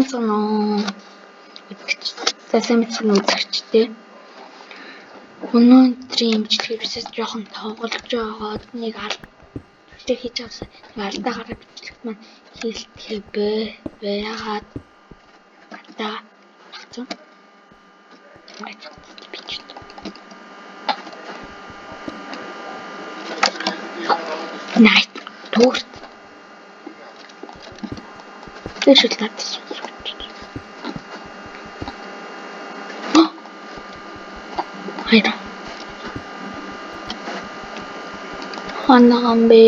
соноо сайн мэдсэн үзэгчтэй. Өнөөдрийн имжлэгийг бисээс жоохон тоглож байгаад нэг алт хийж авсан. Нэг алдаа гараад бичлэг маань хийлтгэх байгаад гадаа авсан. Найт төрт. Тэшэл татсан. Хайра. Ханагамбе.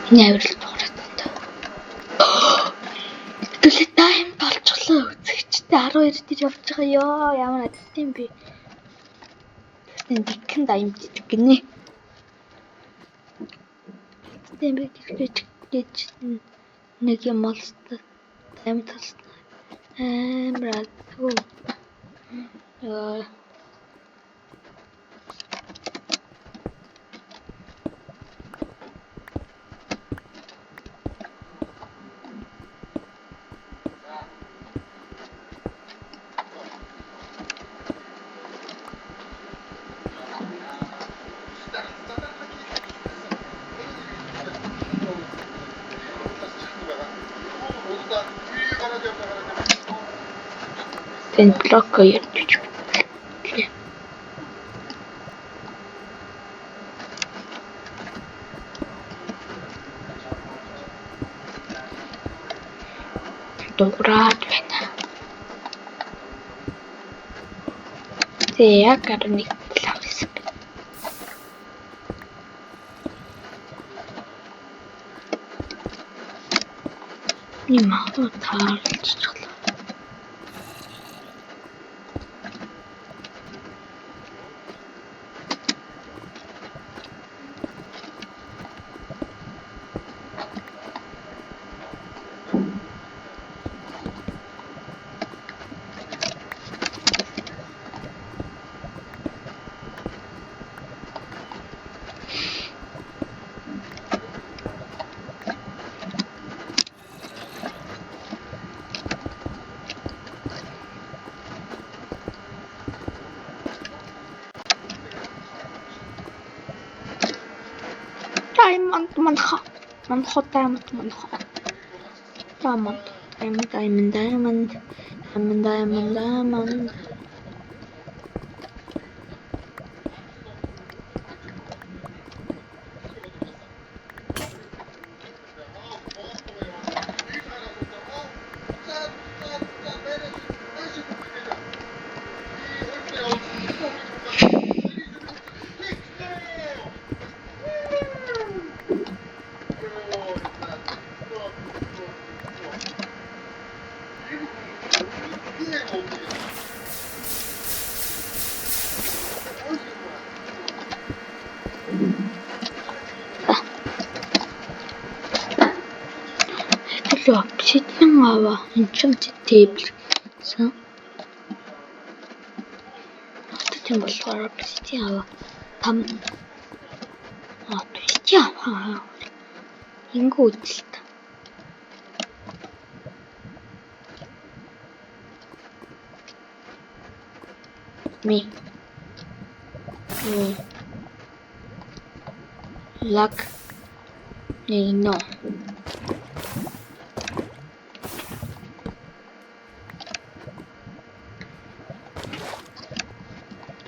Нэврэл дуурайтай. Төлөө тайм болчихлоо. Үзэгчтэй 12 дэж явж байгаа ёо. Ямар адилтай бэ? Тэгсэн дикэн даймжиж гинэ. Тэмбэг гэж нэг юм болстой. Тайм талсан. Брат. Тэн блок ярьж. Дуурайд байна. Яг нэг лавс. Нимаа таарлж чаглаа. Diamond манха. Манхо diamond. Diamond. Obsidian lava enchanted table. So, obsidian болохоор obsidian lava. Obsidian lava. Ингүүд л та. Lag. No.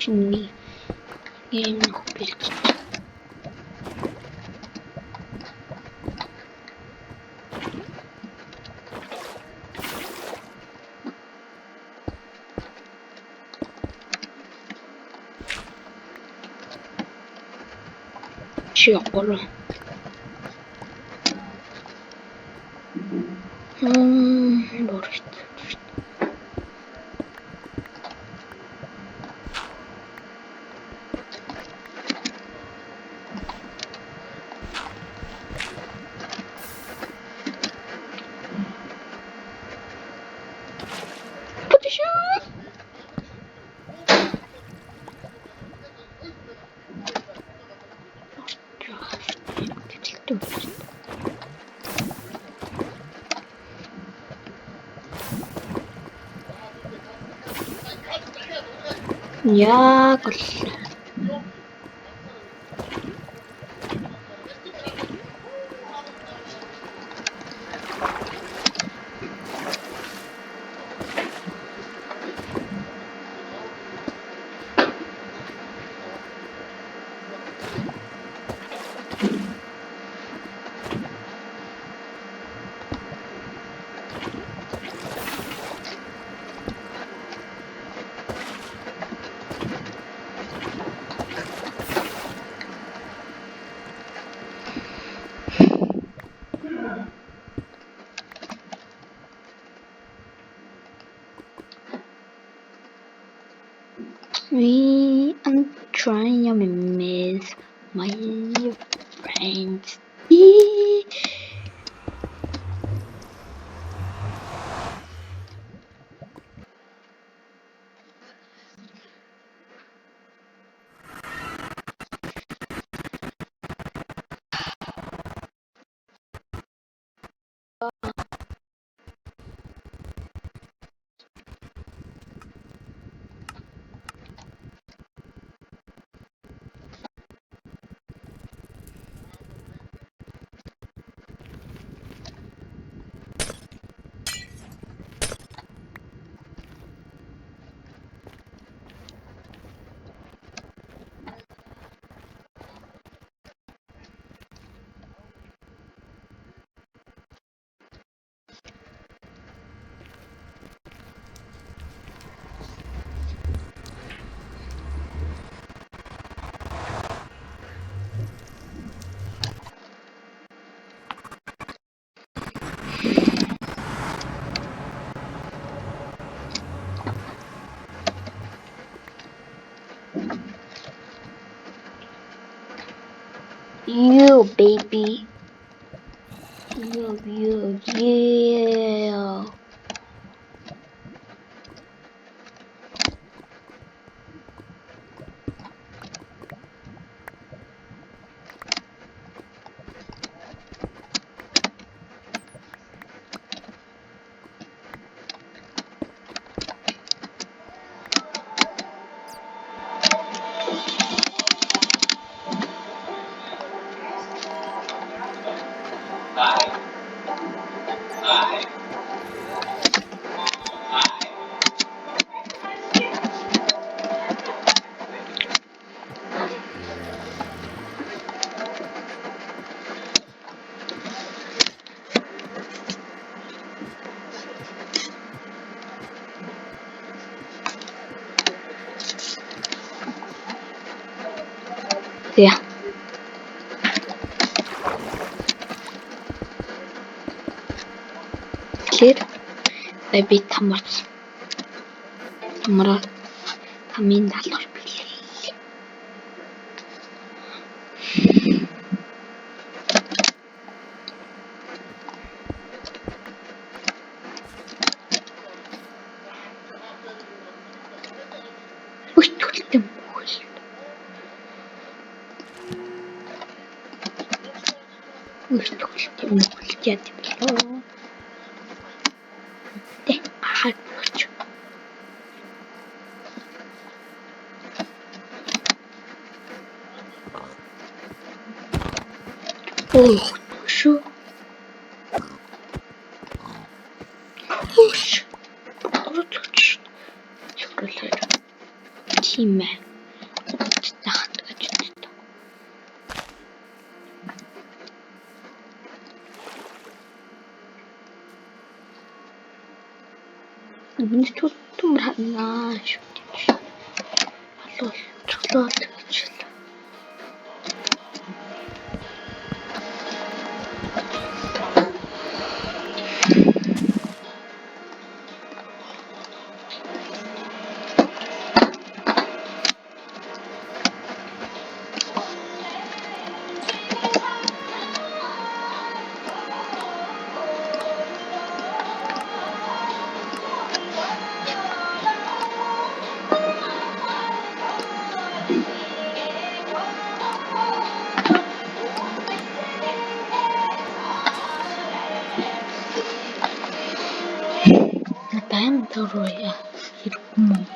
Чини game билж. Чиоколо. Борт. Яг л I'm trying to miss my friends. You baby. You, yeah. Yeah. Clear. Baby тамарч. Тамараа тамийн даалгавар билээ. Үш төлтөм бүхэл. Үш төлтөм бүхэл яд билээ. Тэ хаад болч. Ох, шүү. Уш. Гурцч. Чөрлөө. Тийм ээ. Тахт гэж байна. Миний төлтөм ханаа шүү. Алуу чоглоо гэж. Второе. Седьмое.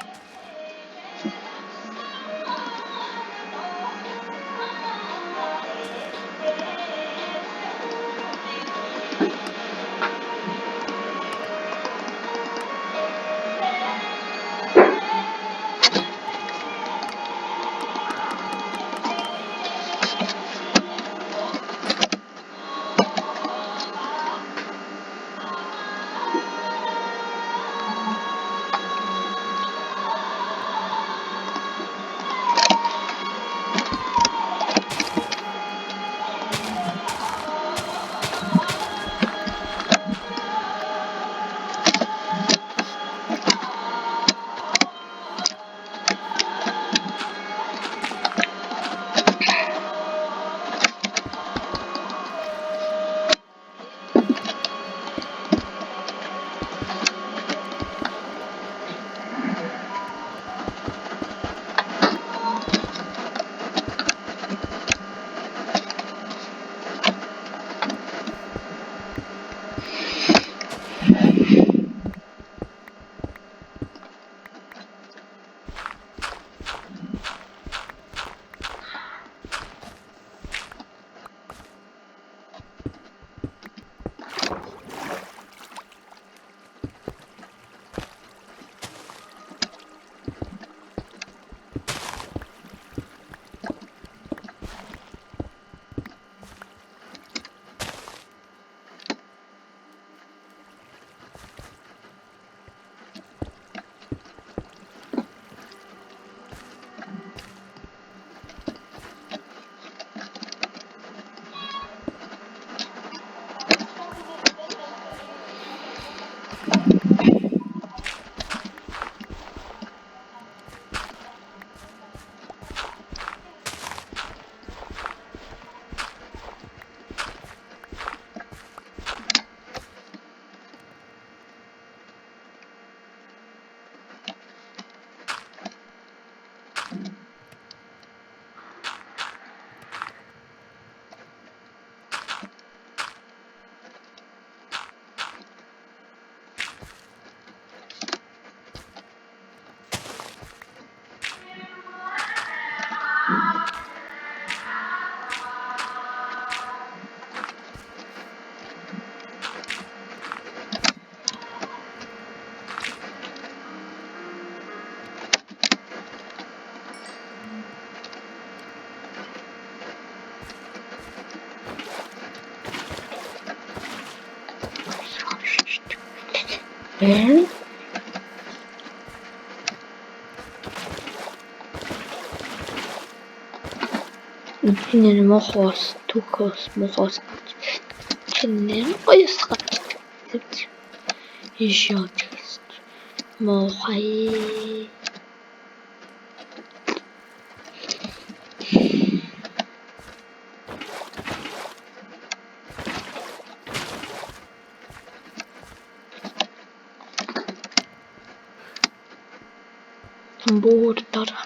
Чинээр мохоос түүхөөс мохоос чинээр гоёс гарч ишөөж мохай буур дараа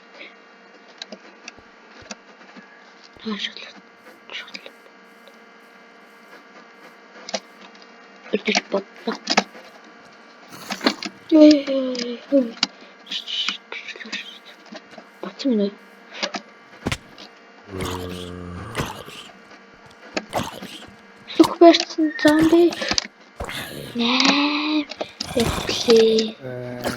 Өдөр бодлоо. Батсан минь. Сүх барьсан зомби. Наа. Эвлээ.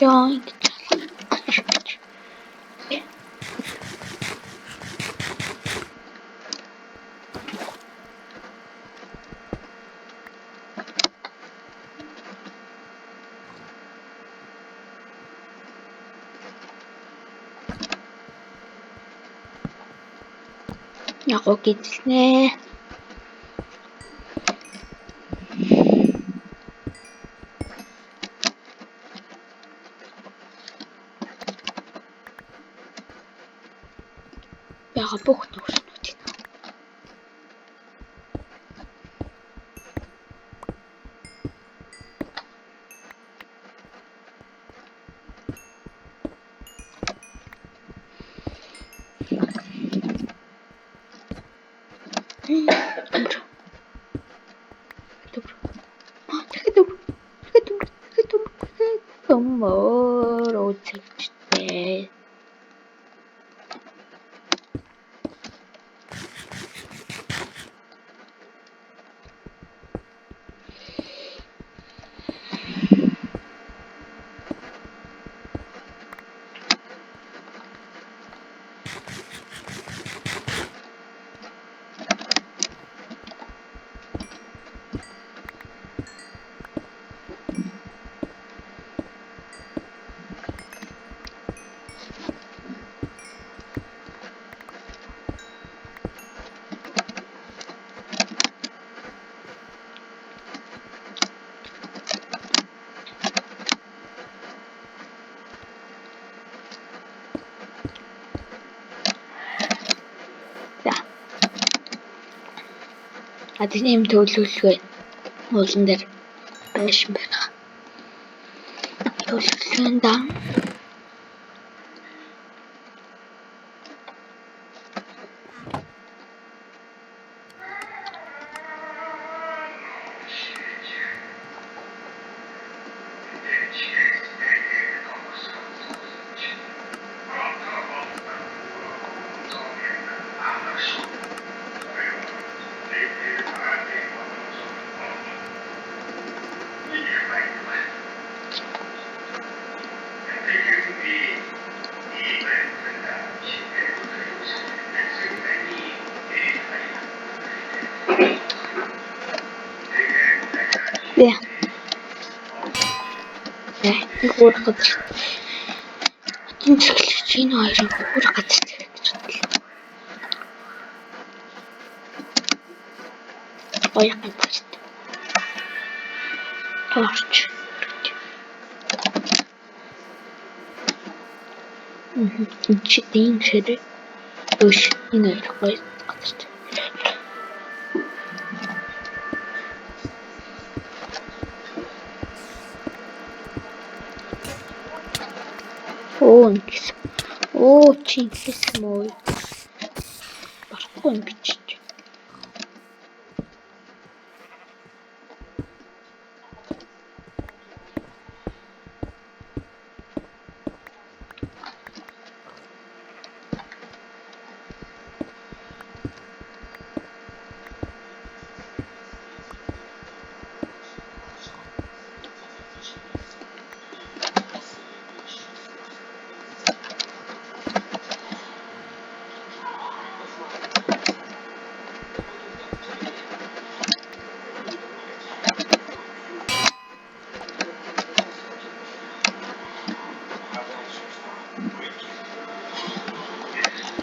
Yoink. Яг уу гизэлнэ. байгаа бүх нөхрснүүдийг. Төмөр үзэгчтэй. Адны юм төлөвлөгөө уулан дээр байшин байна. Төлөвлөгөөнд дан их уурах газар. Хотын цэглэгч энэ хоёрын уурах газар гэж бодлоо. Гоё газар. Орч. Чи дин ширээ. Өш энэ хоёр гоё газар. Ингэсэн. Чи ингэсэн мөө. Барахгүй ингэж.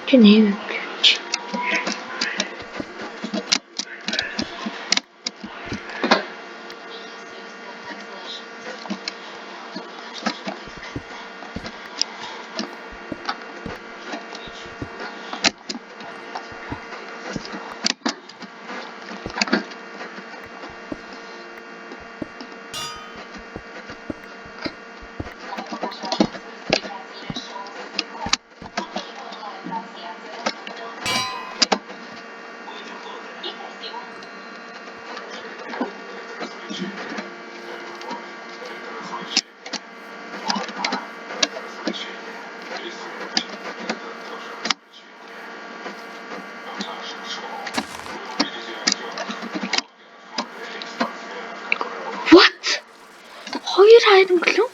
Чи нэм гэж. What? Хоёр хайрынглуу?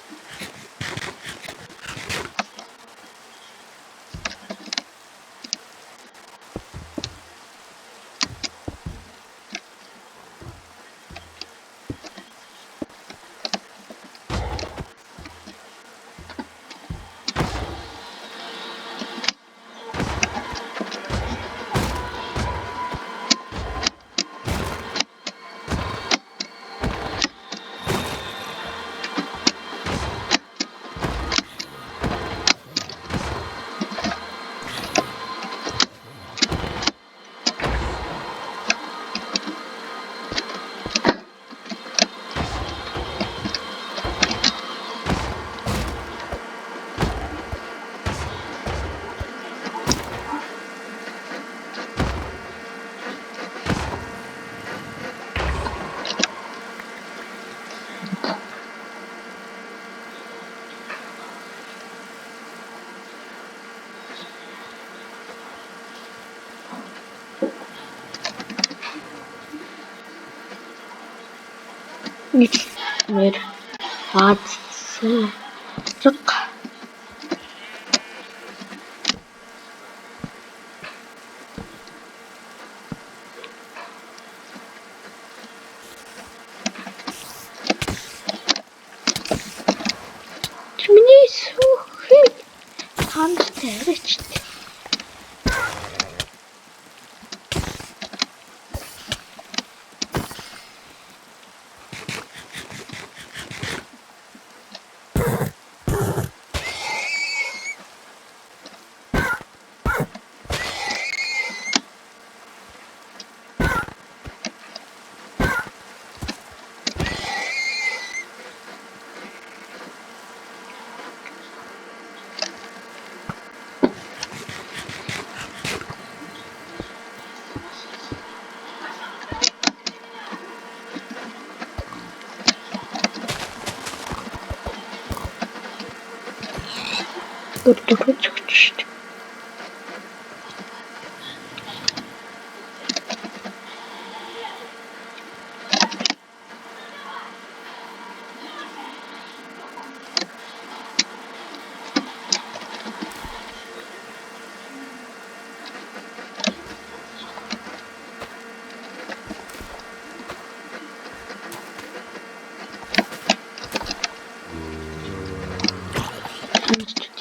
Güçler haksızlık. Мне сухой контекст. Çıktı.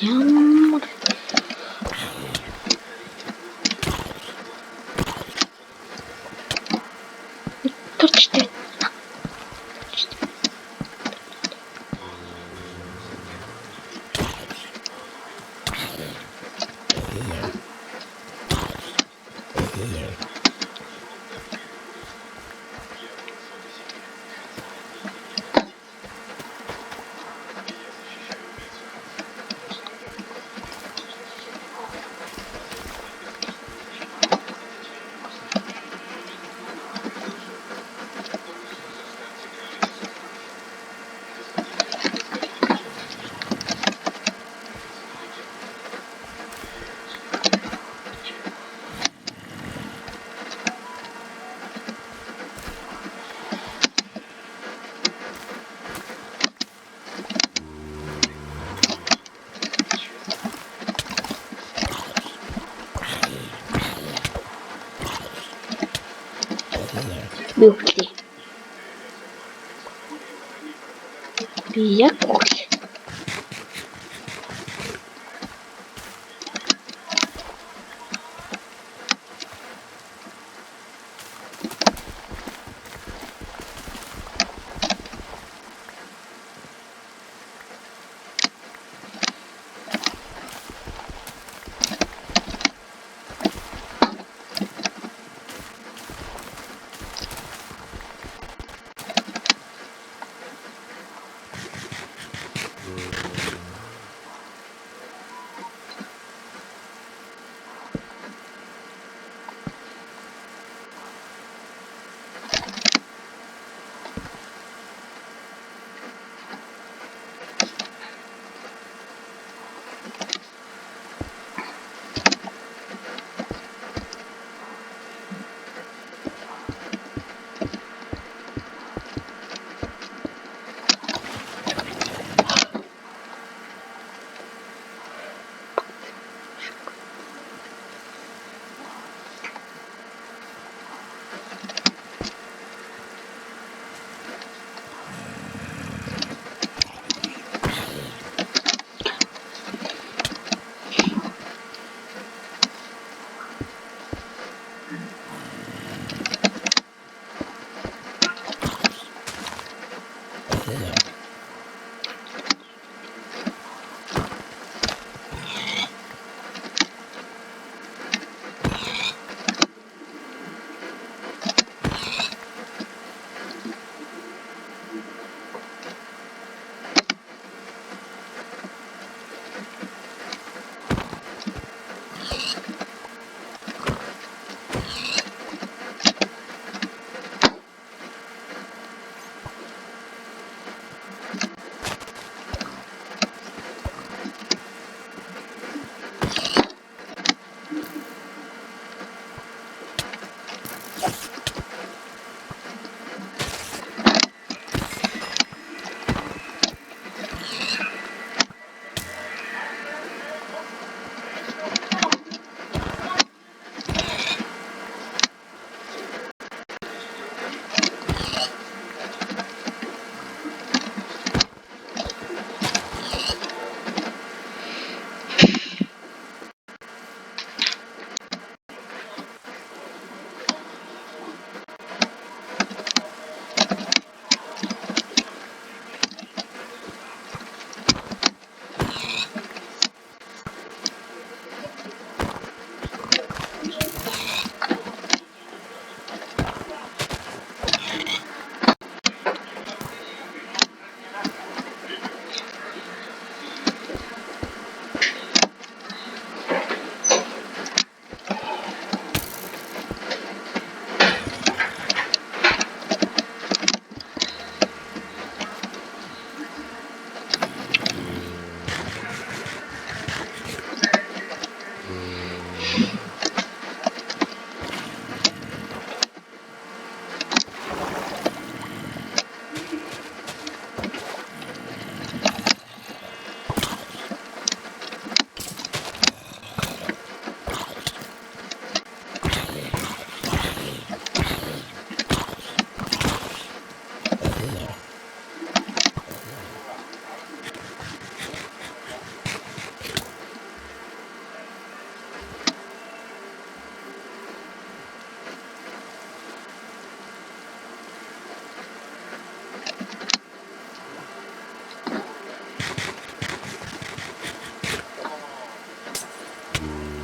Studiamo. Touched it. Бюхли. Бьякухли.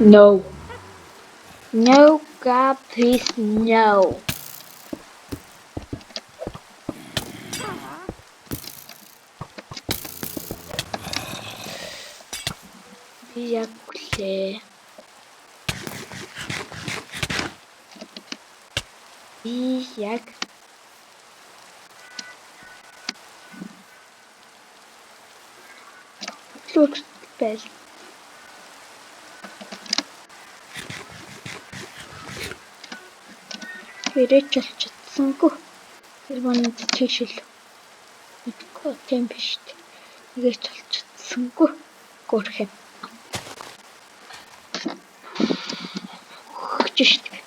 No. No, God, please, no. Би яг хүлээ. Би яг лүгт байл. Хэрэг ч олчихсангүй. Тэр манай тийшэл. Мэдгүй тийм биш үү. Нэгэ ч олчихсангүй. Гөрхөв. Өгч штэ.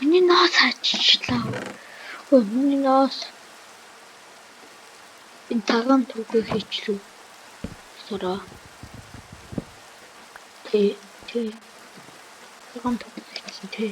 Миний ноос хаччлаа. Өө миний ноос. Энэ таган түүхээ хийчлээ. Сороо. Тэ. Таган түүхээ хийсэн тэ.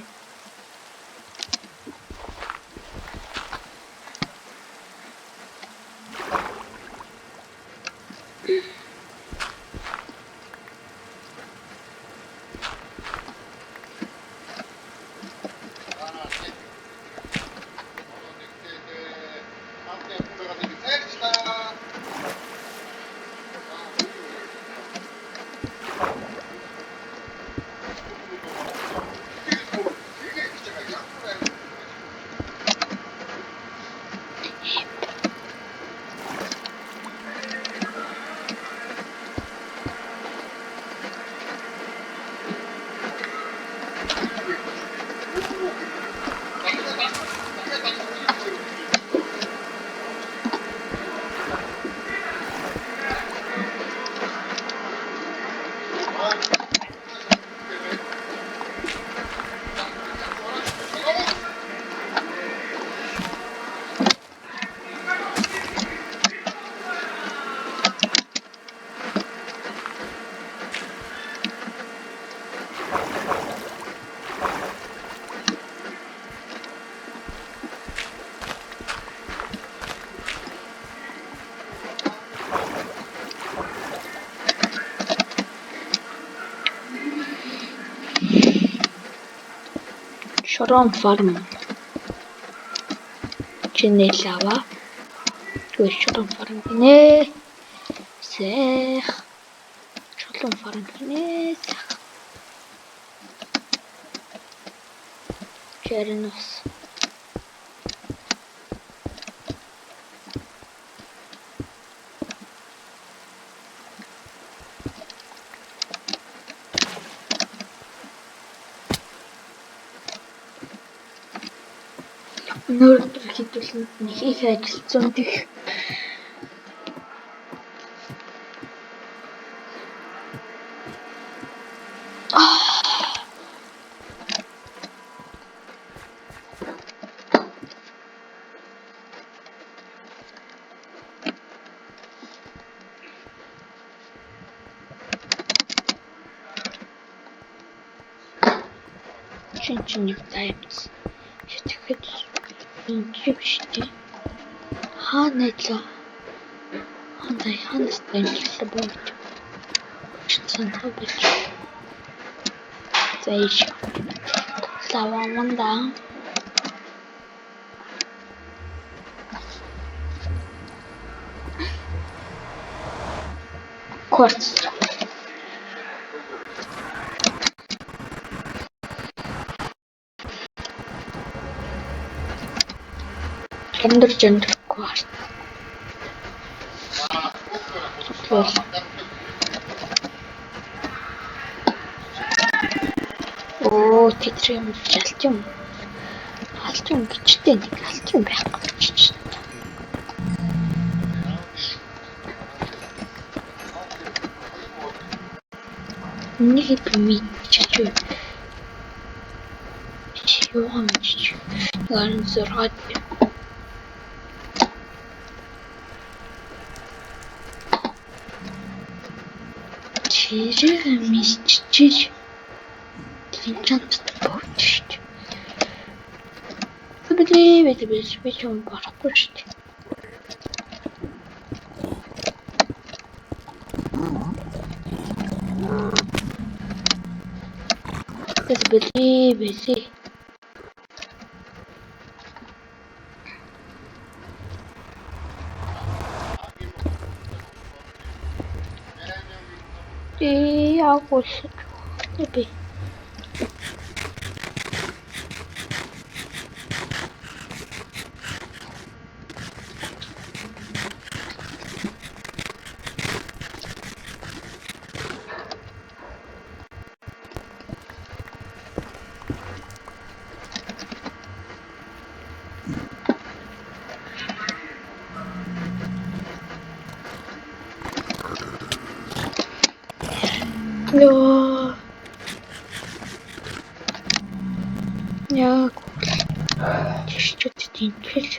Шорон фарм. Чинэл аваа. Тэгвэл шорон фарм гинэ. Сэх. Шорон фарм гинэ. Чернос. Нөрдөр хэдүүлэн нэг их ажилтсан дэх. Чин нэг таймс. Тэгэхэд энэ биш тий. Хаанаа хаанаас таймчлаа бууж. Санаа бич. Зайш. Лаваманда. Кварц. Гендер кварц. Оо, тэтрийн алтын. Алтын гिचтэй нэг алтын байхгүй ч. Нэг мэдчих. Юу амжиж. Гарын зургаад Чирэг мэдчих. Enchant Poached. Би ч юм барахгүй шүү дээ. Били. Яагуул би. Яг чичүүд тэнхэл.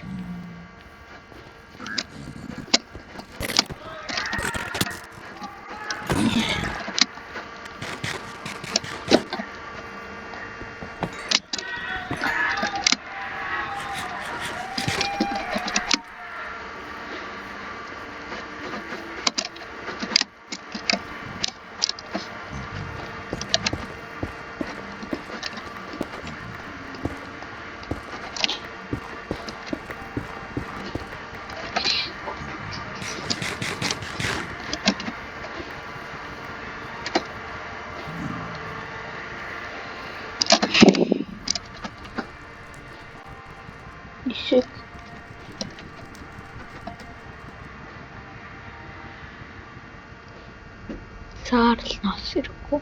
Ишиг саарл нас ирэхгүй.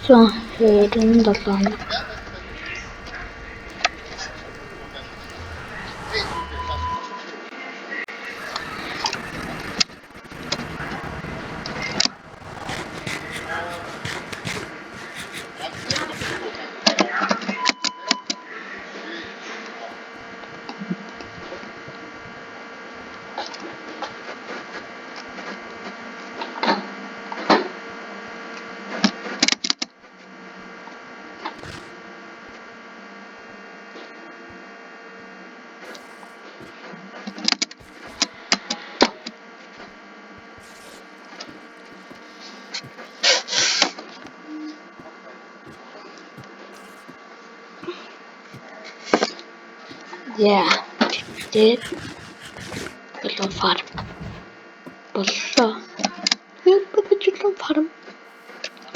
За 27. Yeah. Did little farm. Боллоо. Жилэн farm.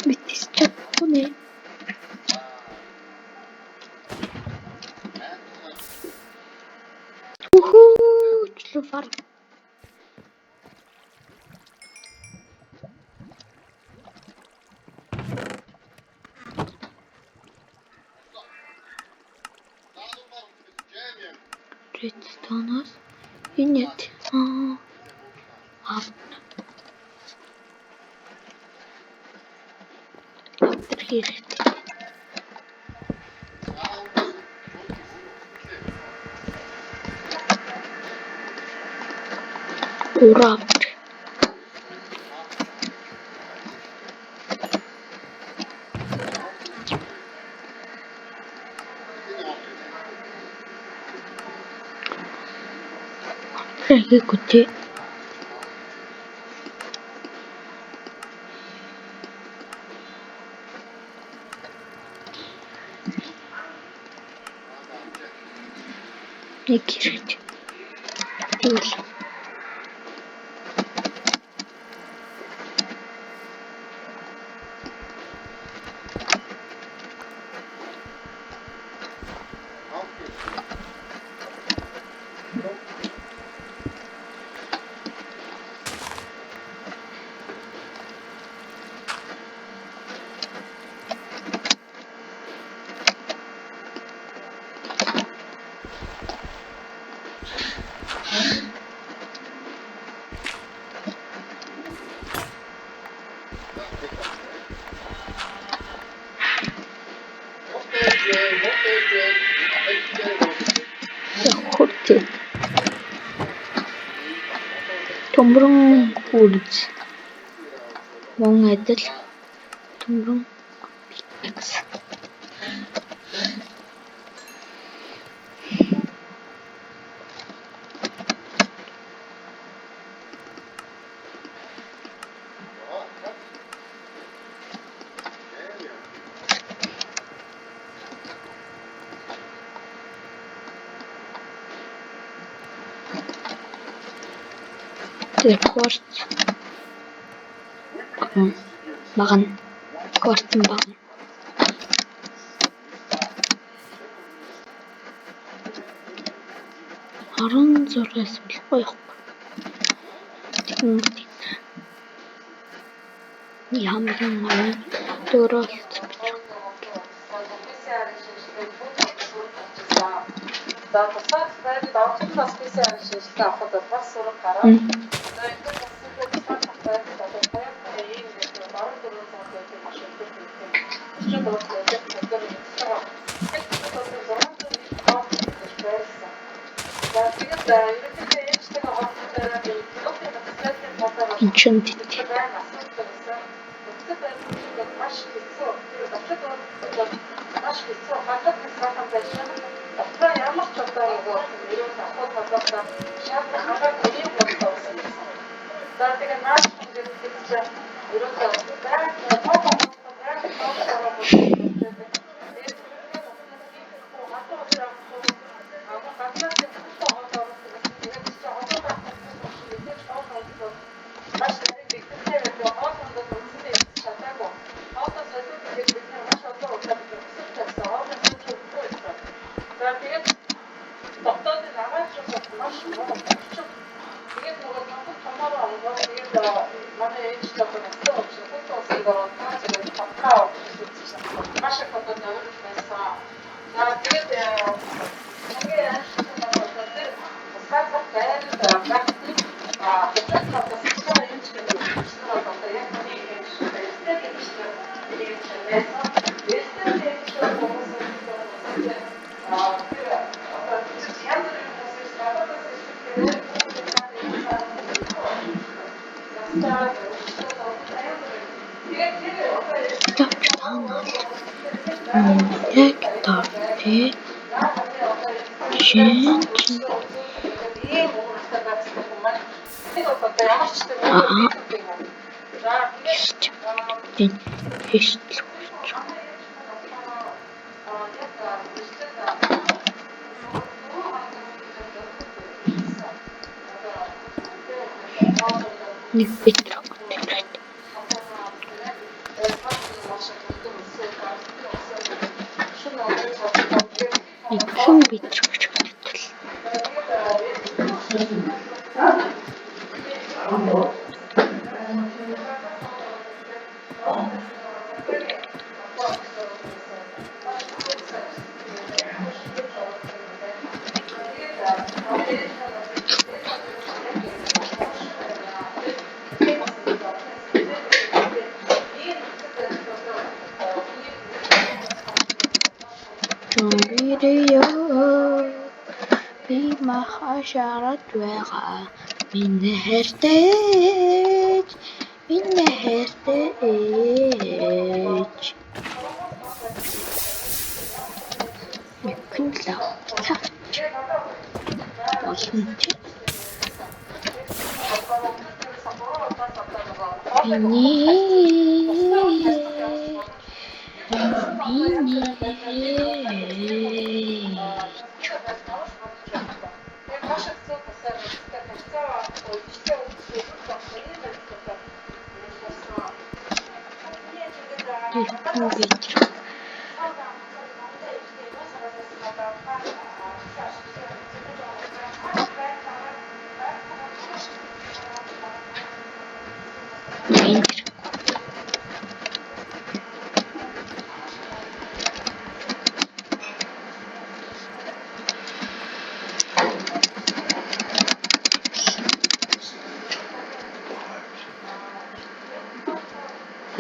Мэдээс чадахгүй нэ. Жилэн farm. Redstone-оос энэ яд. Хэрэгтэй. Урав. Écoutez. Écrire. Төмрөн хүрж мөн адил төмрөн X quartz багна quartz багна 16-аас болохгүй явахгүй. Ямгийн манай дөрөв За тусаад байд давчралаас PCR шийдэлтэй авахд бас сураг гараад. За энэ бас тусаад байд одоо хаяа ийм баруун дөрөв цаг байдаг машин дээр тийм. Өчигдөр бас яг тэр instagram. За тэгээд ерөнхийдөө ээжтэй хавцтай инчүнд маш хэцүү. Маш хэцүү. Хатад сайхан байсан. Дотроо ямар ч одоо ерөөс асуулт болоосаа шаардлага хангалттай юм болсон. За тэгээд наад ингээд ерөөсөө байгаад нэг битрэг шин битрэг би махашарат байгаа минь хэртэж Микунлаа цаач олон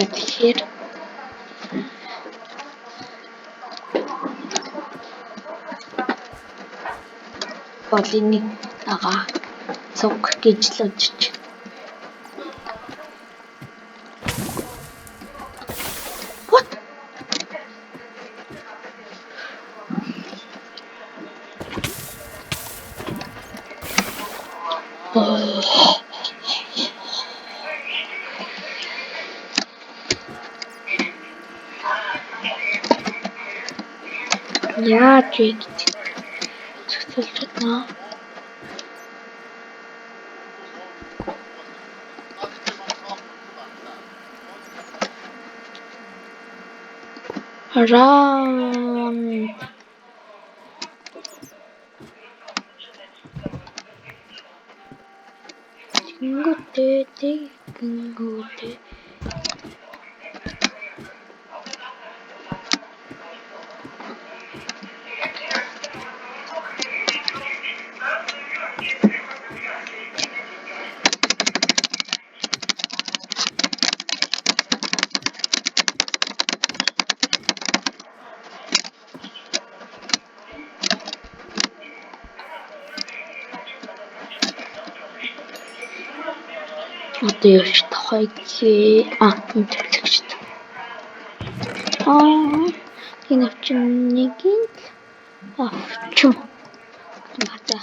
тэгэхээр бол энийг 나가. 속 크게 찔러주지. What? Яач вэ гэж зөксөлж байна. Run. Тэнгүүтээ. Одоо юу ч тохой гээ. Төвлөгчд. Энэ авчмыг авчм. Мата.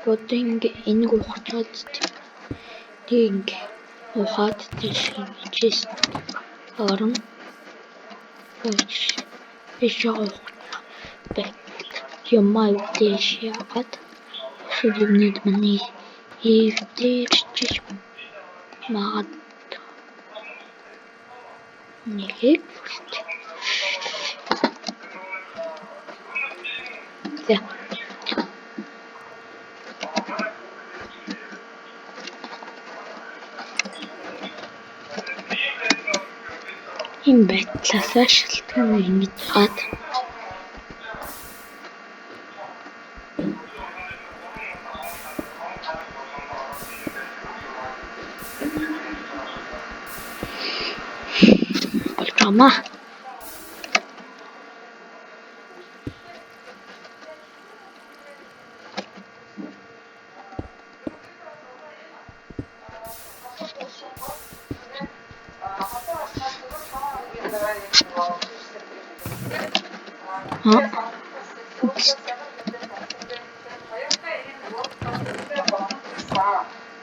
Одоо ингээ энийг ухаад тэг ингээ ухаад тийш орон биш явах бай. Юмаа дэш яагаад шүлмэд миний ивдэрчиж магад нэгийг бүлт. За. Им байтлаасаа шалтгаан ингэж хаад болжоомаа.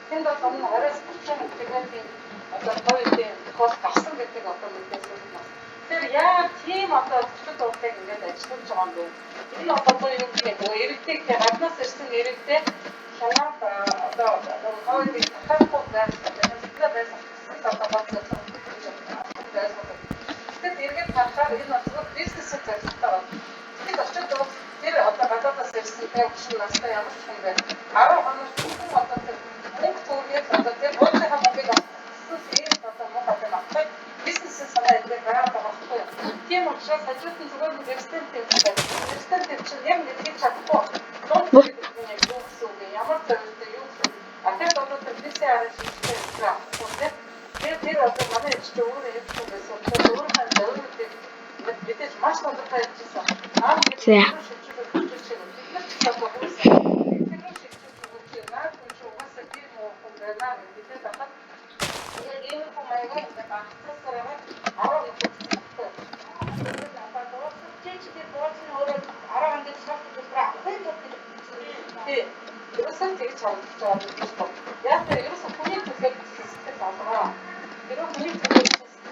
Тэнд бол оройс бүхэн тэгээд одоо хоёрын хол гарсан гэдэг одоо мэдээсээ байна. Тэр яа тийм одоо зөвхөн дуутай ингээд ажиллаж байгаа юм бэ? Энэ одоо юу гэх юм бэ? Иргэдэг гаднаас ирсэн иргэдээ шанаад одоо хоёрын хатахгүй байсан. Тэгээд байсан. Одоо бодлоо. Тэгээд иргэд харахаар энэ бол бизнесээр зориулсан байна. Тэгээд очиж тэр одоо гадаадаас ирсэн тавьсан настай ямар ч юм бэ? 10 хоног хүн одоо тэр мөнгө төгрөгийг одоо тэр бодлоо мөнгөийг бизнесээ санаа ингээд гараад байгаа байхгүй юу? Тийм учраас хажууд нь зүгээр нэг экстерн тавьчихсан. Экстерн тавьчихсан яг нэг хийж чадахгүй. Ямар зорилготой юу гэсэн. Тэр одоо тэр бизнесээ арай хийчихсэн. Тэр одоо манай ч өөрөө явчихсан байсан. Тэр өөрийнхөө зорилгыг мэдээж маш тодорхой хийчихсэн. Ерөөсөө тэгж харагдаж байгаа. Яг тэр ерөөсөө хүний төлөв систем болгоо. Тэр хүний төлөв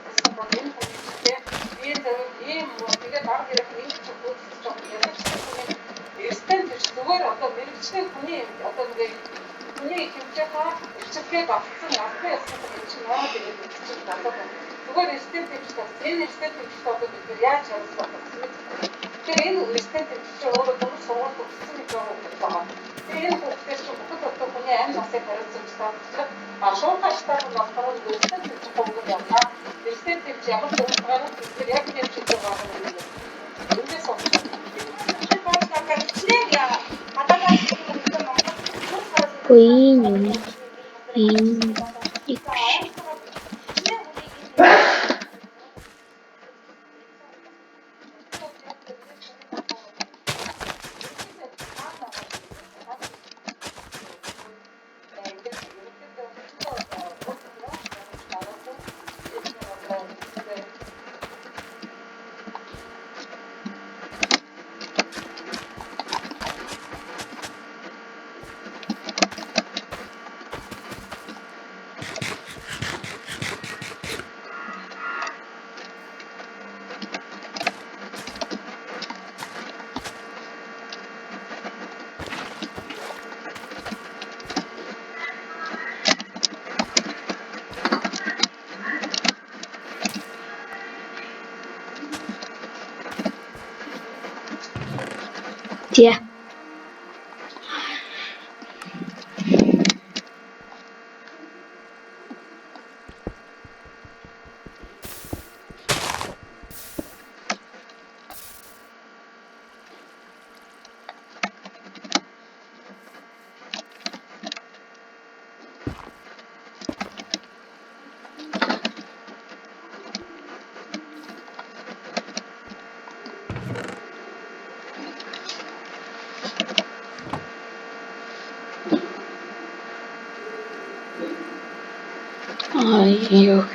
систем бол энэ хүмүүстэй ийм тэгээд баг ирэх энэ систем яг систем зүгээр одоо мэрэгчлийн хүний одоо нэг хүний хэмжээгээр эрчилгээг авсан албан ёсны чинь ноо тэгээд чинь болоо. Зүгээр систем төвчтэй энэ систем төвчтэй одоо бид яаж ялсан бэ? Тэр энэ систем төвчтэй өөрөө дүр сургууль төгссөн гэж байгаа. Энэ бүхэл чинь бүхэл одоо хүний амь насыг хариуцсан учраас шуурхай штаб нь болохоор систем төвч хөнгөн явна. Систем төвч ямар ч утгаараа тэр яг тийм шиг байгаа юм. Эндээс Queen in Тя. Ай, ёх.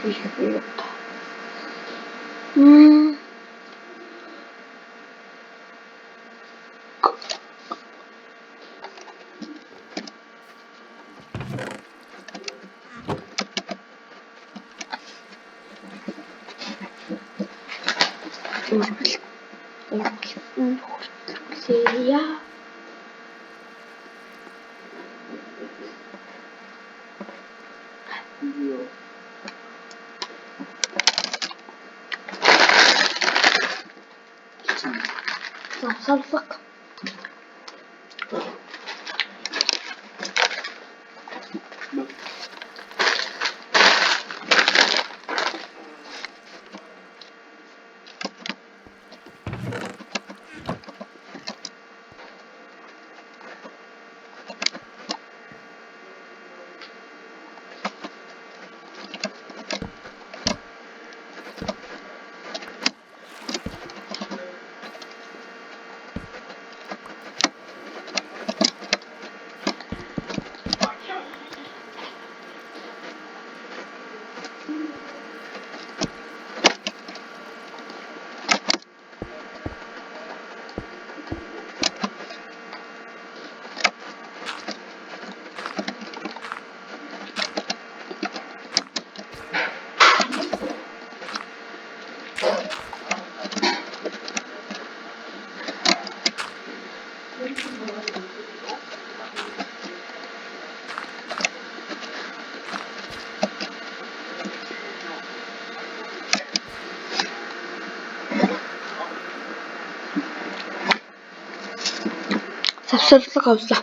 Хурцлээ. Завсарлага. Завсарлага авлаа.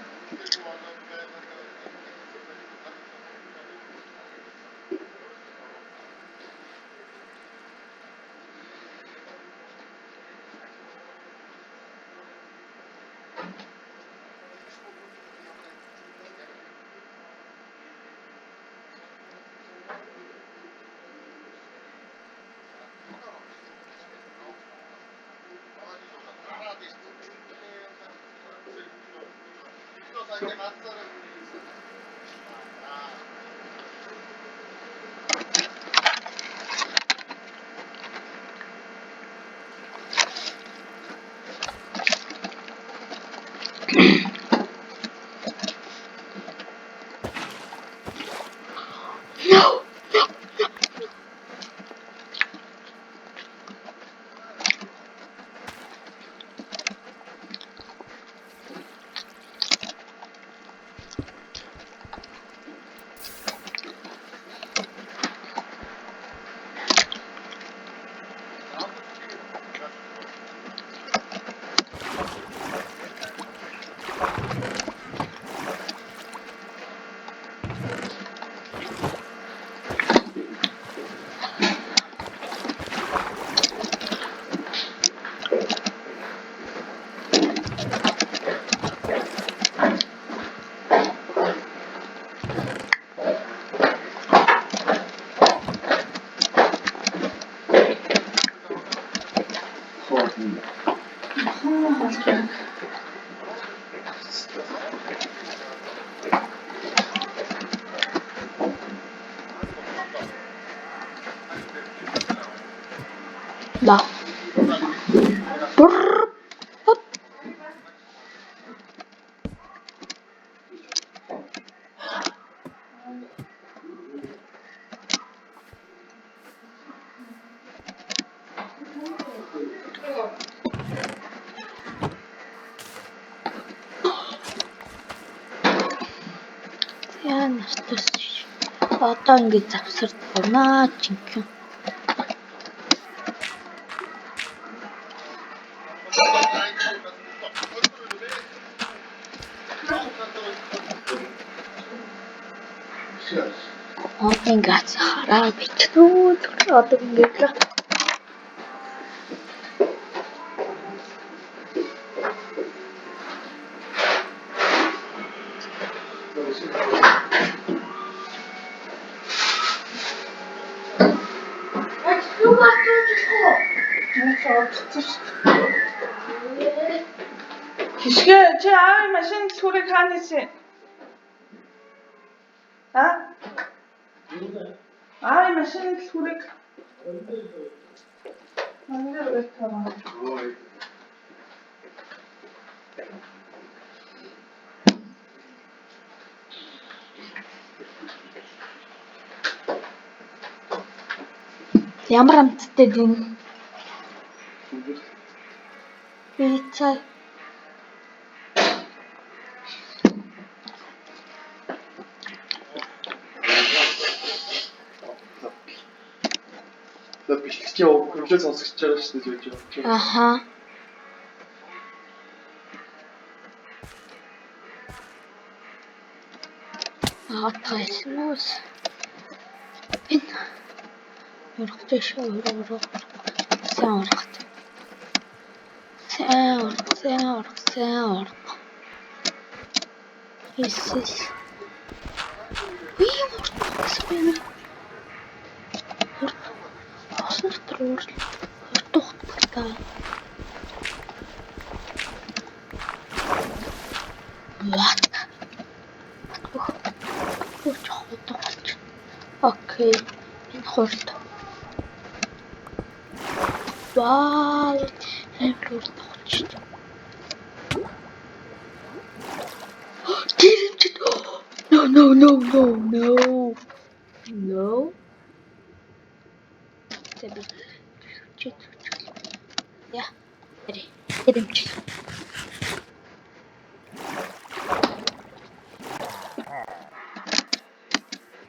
Да. Яа настас. Одоо ингэж завсардгуунаа чинхэн. Ингээд хараа бичнүү. Одоо ингээд л. Юу болчихоо? Хишгээ чи аавын машин сүрийг хаана хийсэн? А? Аавын машин сүрийг мангар өгтөө. Ямар амттай дин? Пицца. Бэлтгэж өглөө сонсож байгаа шүү дээ жоо. Аха. Тайснус. Энэ. Урагтай шүү. Сайн. Иссис. Ийм урагтай. Тухтаа. What? Окей. Энэ хурд. Вау. Хэмлүүр тогч. Гэрэмчд. No. Тэбэ. Чит. Я. Гэрэмчд.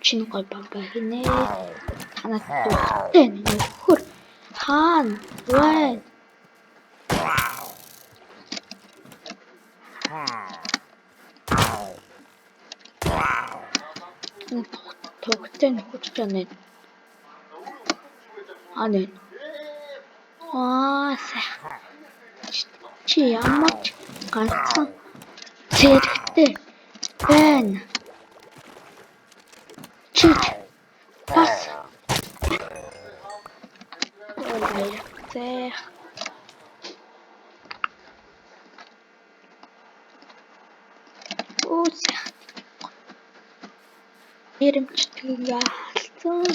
Чин гой бага хийнэ. Танаас дуртай нөхөр. Хаан. Вай. Тогтой нөхөр чанаа. Анаа. Сайн. Чи ямар ч ганцхан зэрэгтэй байна. Чи бас баяртай. Гэрэмчдээ халцсан.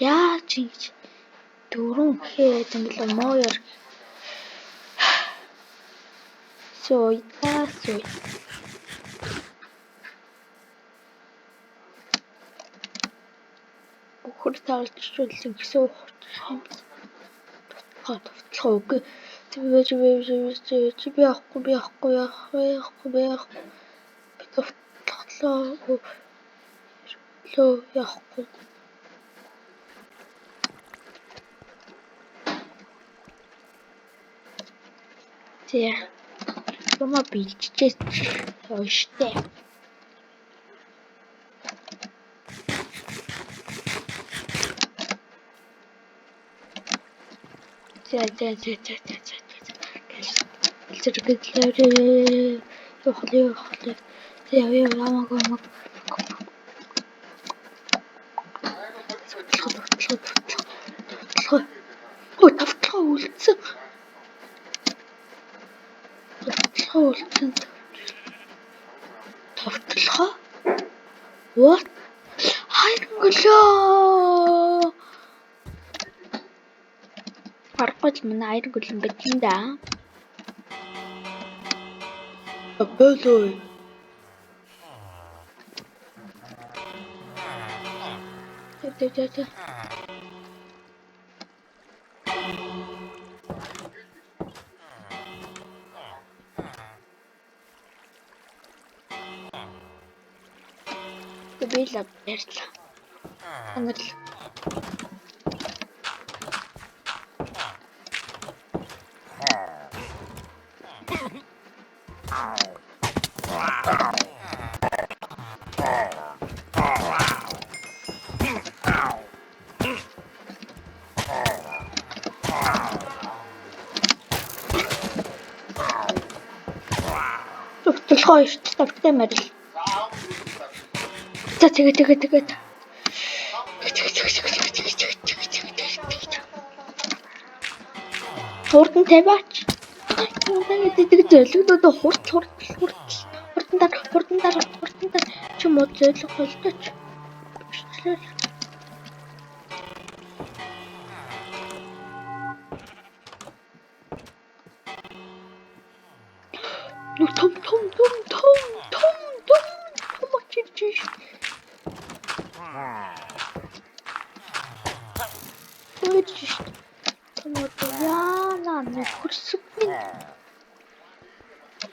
Яаж ингэж дөрөв хэд юм моо яар. Сой. Бухар таалчруулсан гэсэн юм. Тутгаа үгүй. Би яахгүй. Лөө яахгүй. Тэг. Юма бэлчиж штэ. Тавтлахаа. What? Хайрголоо. Харахгүй л манай хайргол юм байна да. Болоо. Тэ. Би л ярьлаа. Анарл. толгой шүү дээ. Тавтай марил. За тэгээд. Хурдан тавиач. Тэгээд зөлгдөө хурд. Хурдан дараа. Чи мод зөөлөх болтооч. Том очиж. Очиж. Вот яна не хурсугин.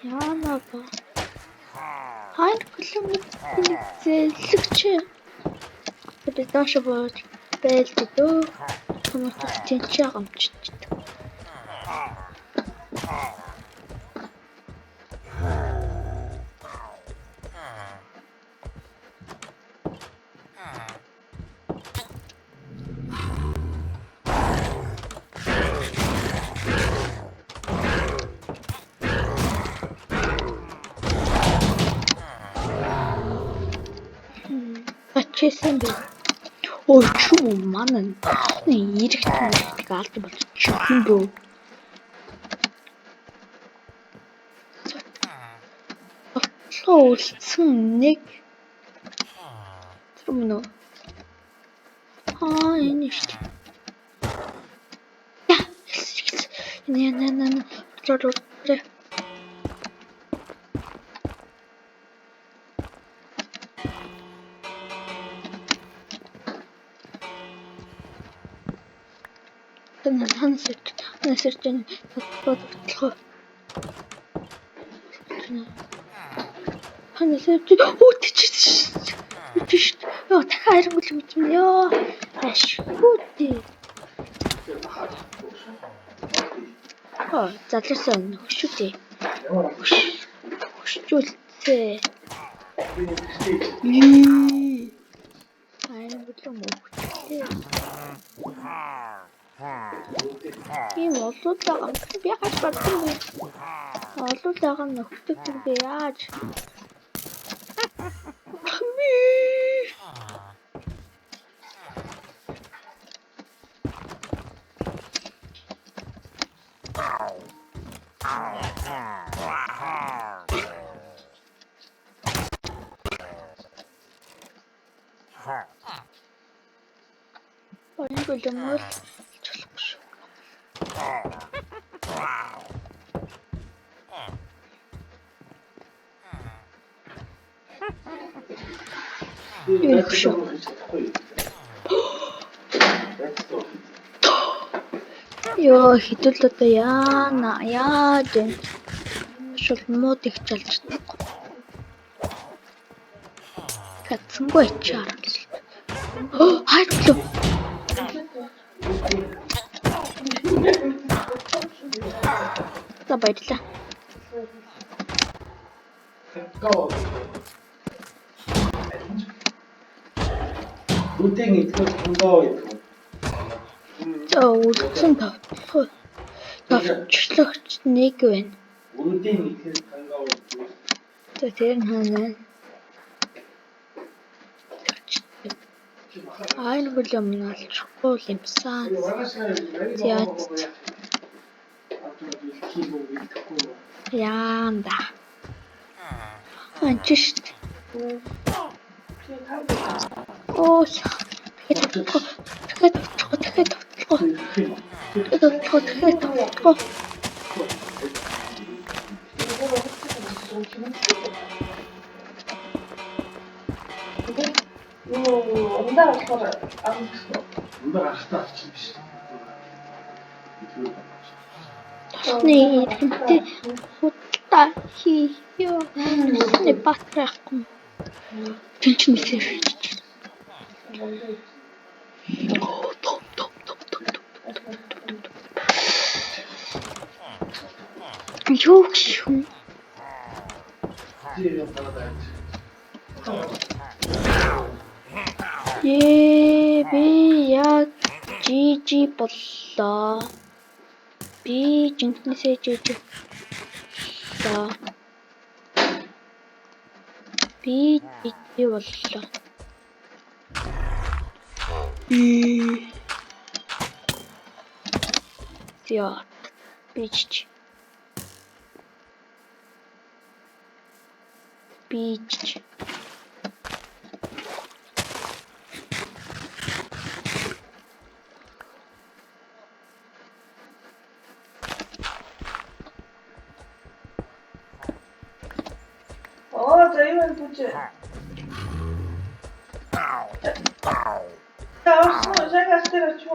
Яна ба. Хайр километр зэлгч. Би доош бод бэлдөө. Томот тэнч агамчд. Ачээсэн бэ. Ой чүү манан. Ирэх алт бол чүхэн бөө. Отлоо үлдсэн нэг. Тэр мөн үү? Энэ шүү дээ. Яа, энэ. Отлоо. Насэртэн бодлоо. Ханасэртэн үтчиж. Яа, дахиад хайрангуул юм яа. Ашгүйтэй. Заларсан хөшүүтэй. Хөшчүүлцээ. Хайрангуул юм уу? Ийм олуулаа би яаж бодсон бэ? Олуулаа нөхдөг би яаж? Ой, гөлөмөл чулах шүү. Ирэх шүү. Ёо, хідүүл одоо яаж вэ? Шулмууд их чалж чадахгүй. Кацсангүй ачаар л. Хайрлуу. За баярлалаа. Үтэн итгэл хондоо идэх. За үлдсэн тавтлах. Тавчлахч нэг байна. Үтэн итгэл хондоо идэх. За тэр нь хаана? Айн бүлэм налчихгүй юмсан. Яац. Яанда. Анчишт. Оо. Тэгээд Ундар болохоор амжилт. Ундар ахтаа авчих биш. Тосны хинтээ хутта хийё. Тосны батрахгүй. Тинч мэсэр. Том. Юу юм? Би яг жижи боллоо. Би жинхнээсээ жижи боллоо. Би боллоо. Яа. Бич. За юу вэ бүж? Орсон жагаас дээр очив.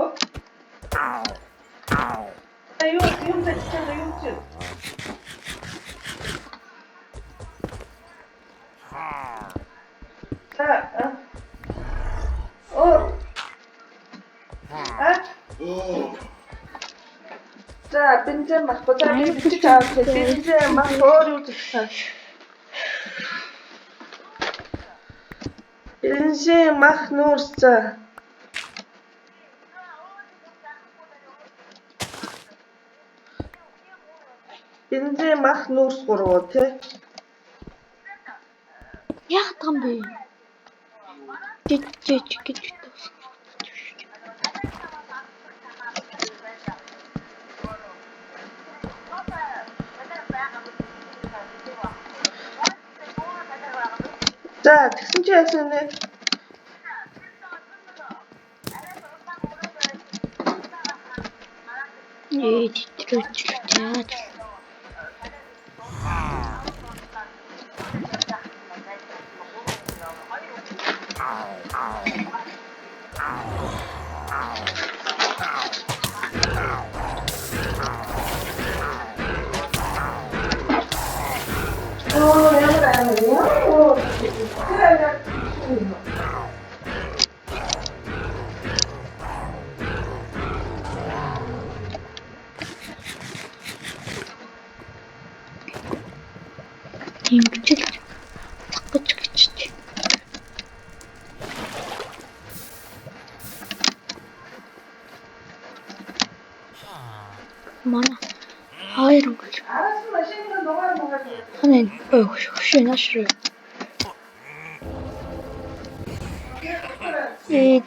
Юу тэгсэн юм чи? За бензин мах бацаа би чаад бензин мах өөр юу гэсэн. Бензин мах нуурс за. Бензин мах нуурс гурав тий. Яах юм бэ? Гэж За тэгсэн чи яасан нэ? Тэтрүүч яа. Ингэж гэж. Манай хоёр өнгөл. Араас машинаа нугаар. Ханаа хөшөө.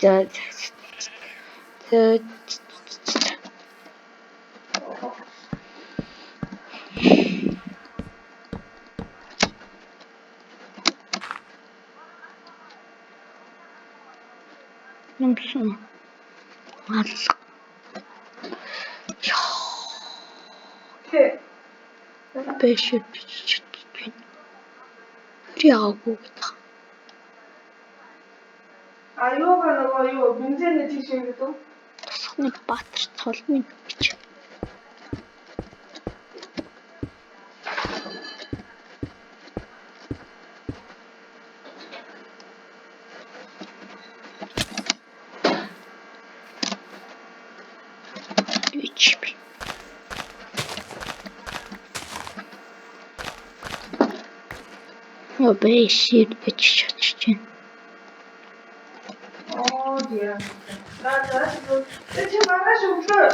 За. Юмсан. Алс. Тэ. Бэшэд. Яагүй. Аюугаа нөгөө юу бензин тийш ингэдэг. Тусганы баатар толмын гэж. Бэшэд гэж шатчихжээ. Яа. Чи маргааш өглөө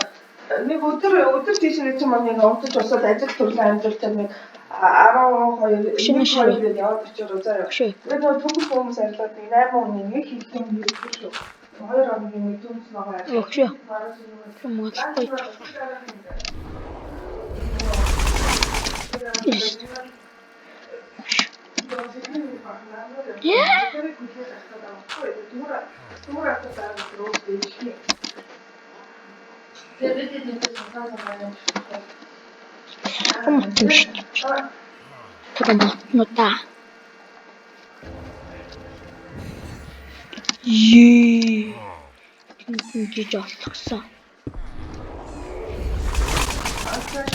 нэг өдөр тийш нэг ч маань нэг унтаж усаад ажил төрлөө амжилттай нэг 12 гээд яваад очироо заяа. Тэгээд нөгөө төгс хүмүүс арилаад нэг 8 оны нэг хийх юм шүү. 2 оны нэг түнс байгаа. Жиж олгосон.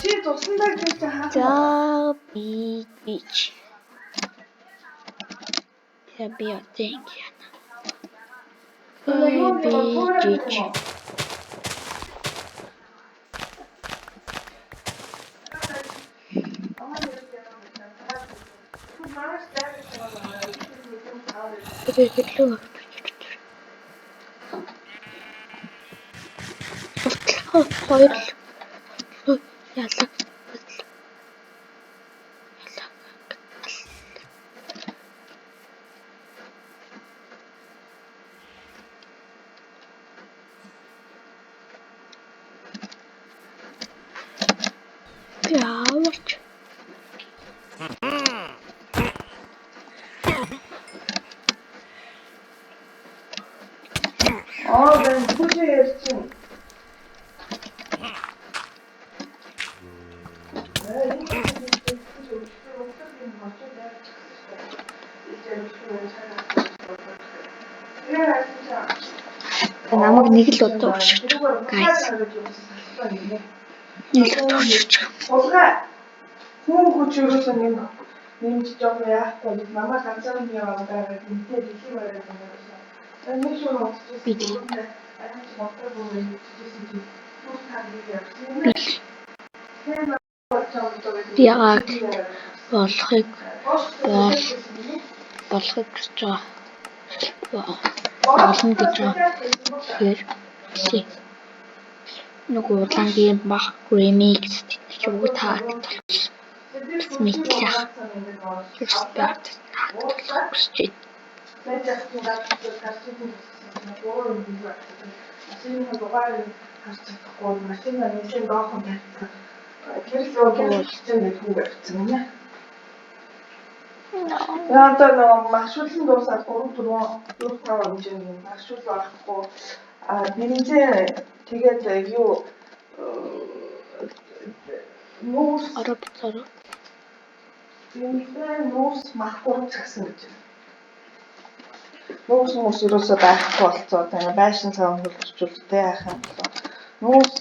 Чи тусандаа гэж хаа. За бич. Я био деньги. Бич. Хоёр ялаг. Яаварч. Ben bu için. Намайг нэг л удаа уршиж guys. Нэг л удаа уршиж. Улгаа. Хүн хүч ерөөсөө нэмж жоох яахгүй намайг ганцаар нь яваад байгаа гэдэг дэлхий барайд байна. Энэ шүү дээ. Яагаад болохыг гэж болно гэж тэгэхээр нөгөө урлангийн баг remix гэж үг таад мэдлэх expert гэж Яагаад нэг машуулсан дуусаад 3-4 хэмжээний машуул байхгүй бензин тэгээд юу нуус ороод бензин нуус махгүй цагсан гэж. Нуус ерөөсөө байхгүй болцоо тэгээ байшин цаан хөлбөрчүүлтэй яах юм бол нуус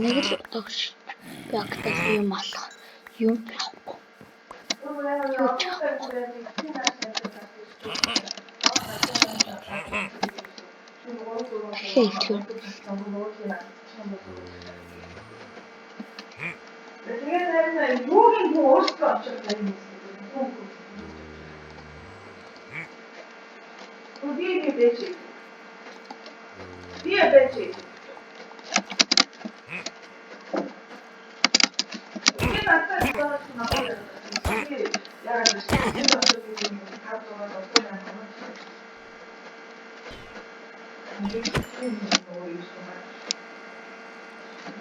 нэг л удаач ягтай юм алах юм байхгүй. Хейтер. Тэгээд юу юм өөртөө очиж байна. Үгүй ээ.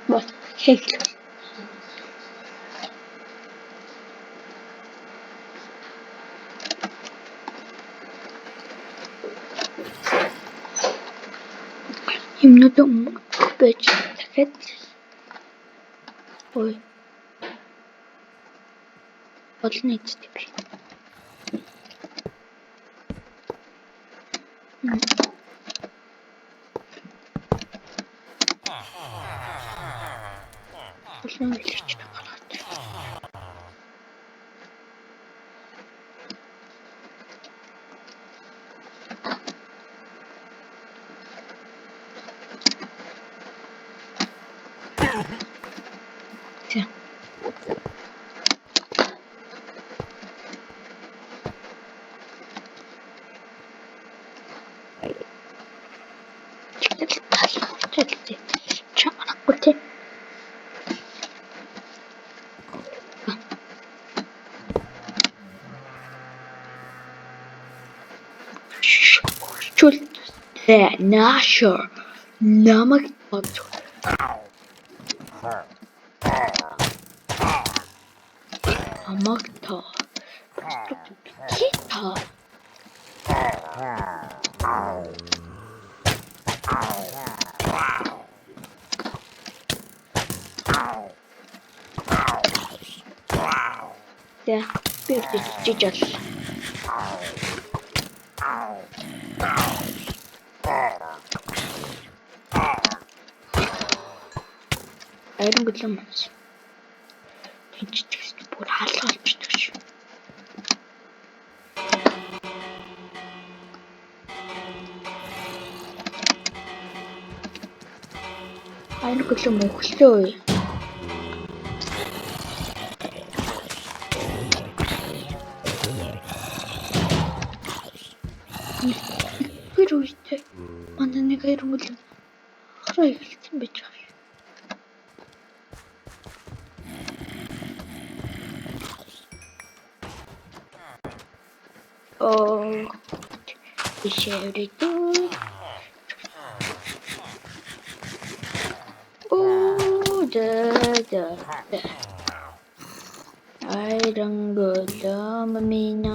What? Hate. Юмнууд байж дахиад ой болно эцтэй би. Болно билч гараад. Tiens. Nasher намайг бод. Амагта. Кита. Я пиздец. Айрон гэлэн манс. Тэнцчихс бүр хаалгалчдаг шүү. Айрон гэлэн мөхлөө. Гэр үстэй. Манай нэг айрон гэлэн хараа ихэлсэн байж байгаа. Oh, we share it too. Айрангөлөө минь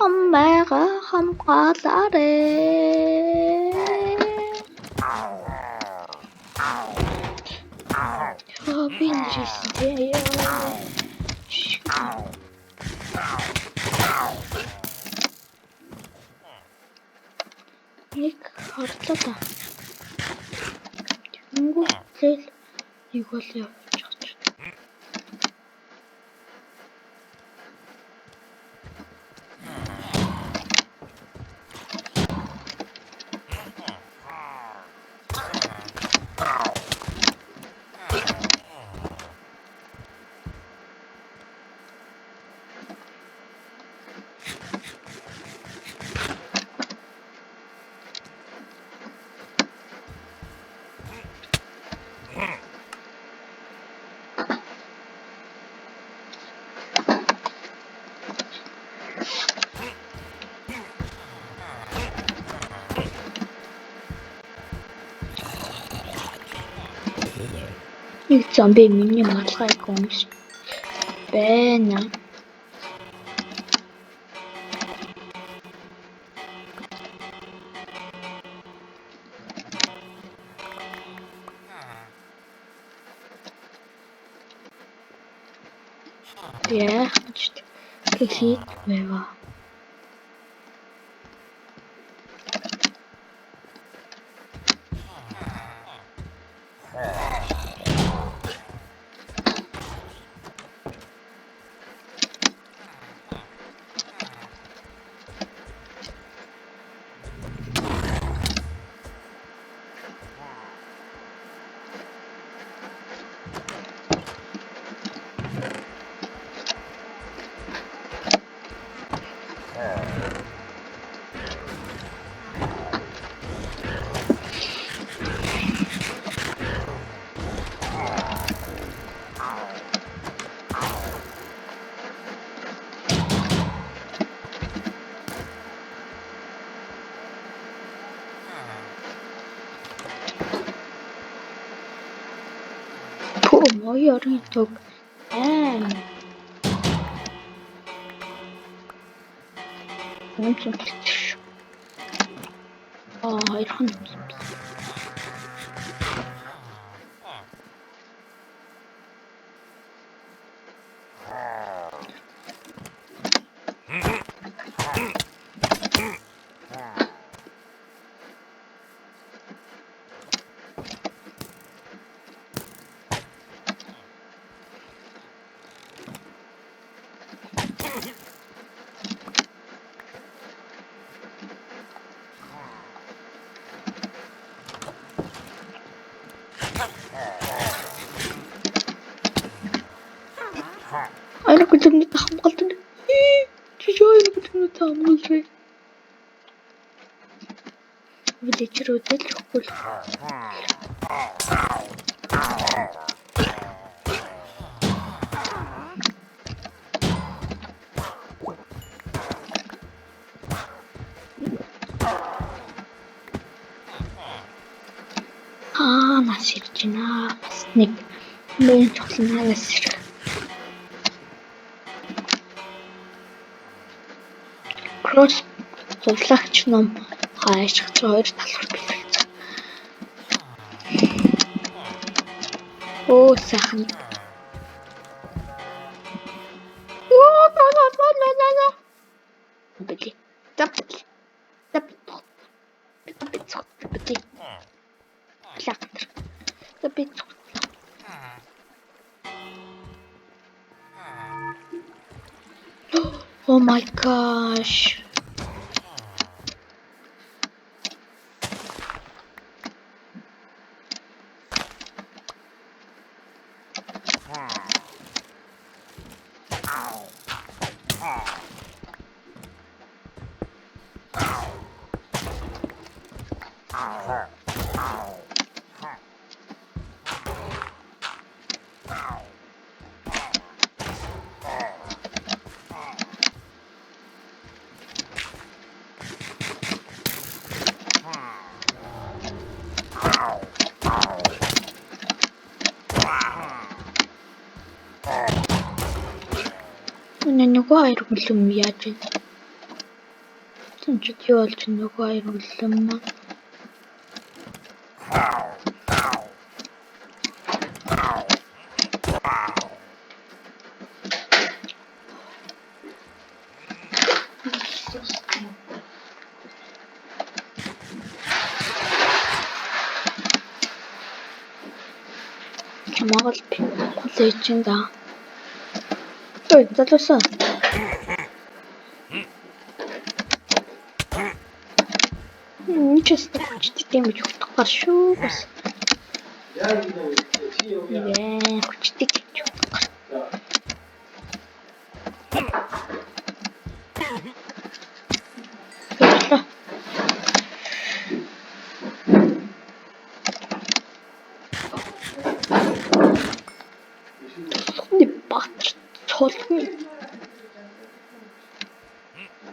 Омбайга хамгаалаарай. Би нэрстэй яа. Нэг хорлоо та. Тэнгуүтэл нэг бол явж байгаа. Нэг зомби миний малгайг өмс байна. Яах гэж хэлээд байваа. Моёрын төг аа. Хайрхан. Айраг гүтэмний хамгаалдаг. Чичээ айраг гүтэмний хамгаалдаг. Вилэжрүүдэл хөл. Нас ирж байна. Бас нэг мен цоглонаас ирэх. Кросс зурлагч ном хайших 2 талбарт бэлтгэсэн. Оо сайхан. Оо на. Бэли. Тап. Бэли. Лактер. Тапит. Oh my gosh. Нөгөө хоёр хүлэм яаж вэ? Тэнцэд юу болж нөгөө хоёр хүлэм маа. Монгол коллежийн да. Ой, залуусан. Честно, хүчтэй гэж утгаар шүү. Бас. Яг энэ чи юу яа? Хүчтэй гэж утгаар. Не бач цолгүй.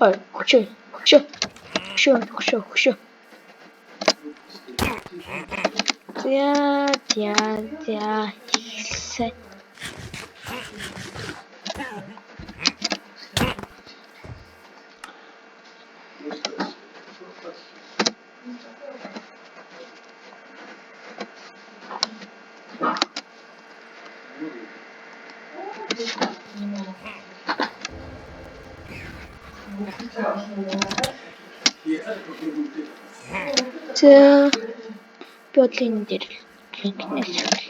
Ой, хөшөө. За. Ихсэн. За бодлын дээр линкнээс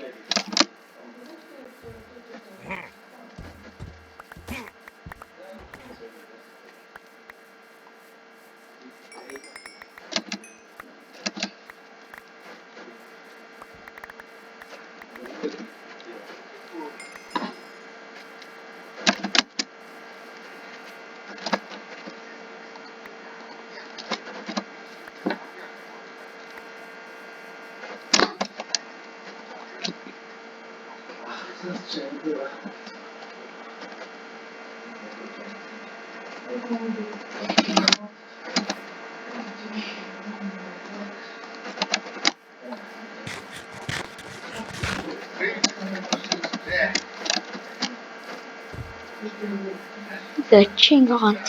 зэчин ганц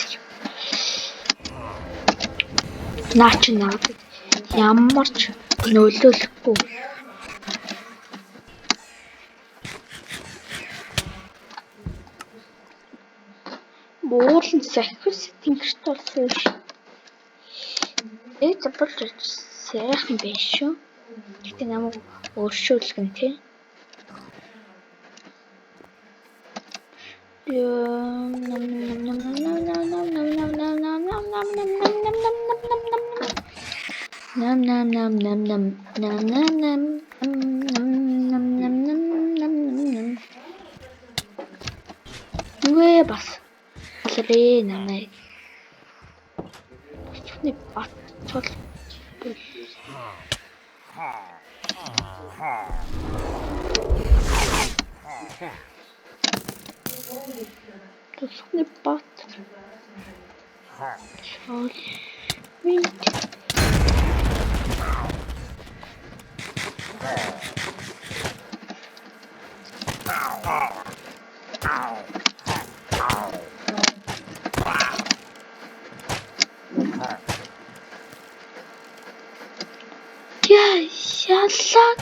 наач надад ямар ч нөлөөлөхгүй. Буурлын сахис тэнгэрт болсон ш. Болж сайхан биш шүү. Гэтэ намайг өөршөөлгөн тий. Нүгэ бас алрээ намайг. Чухны бат цол. Чухны бат. Чол. Минь. Шалак.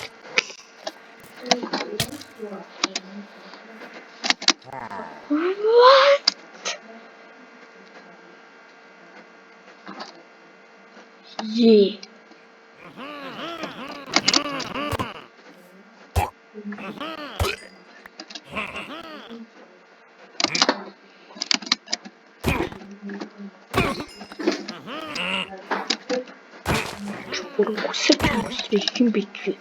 What? Yeah. Kim bekliyor?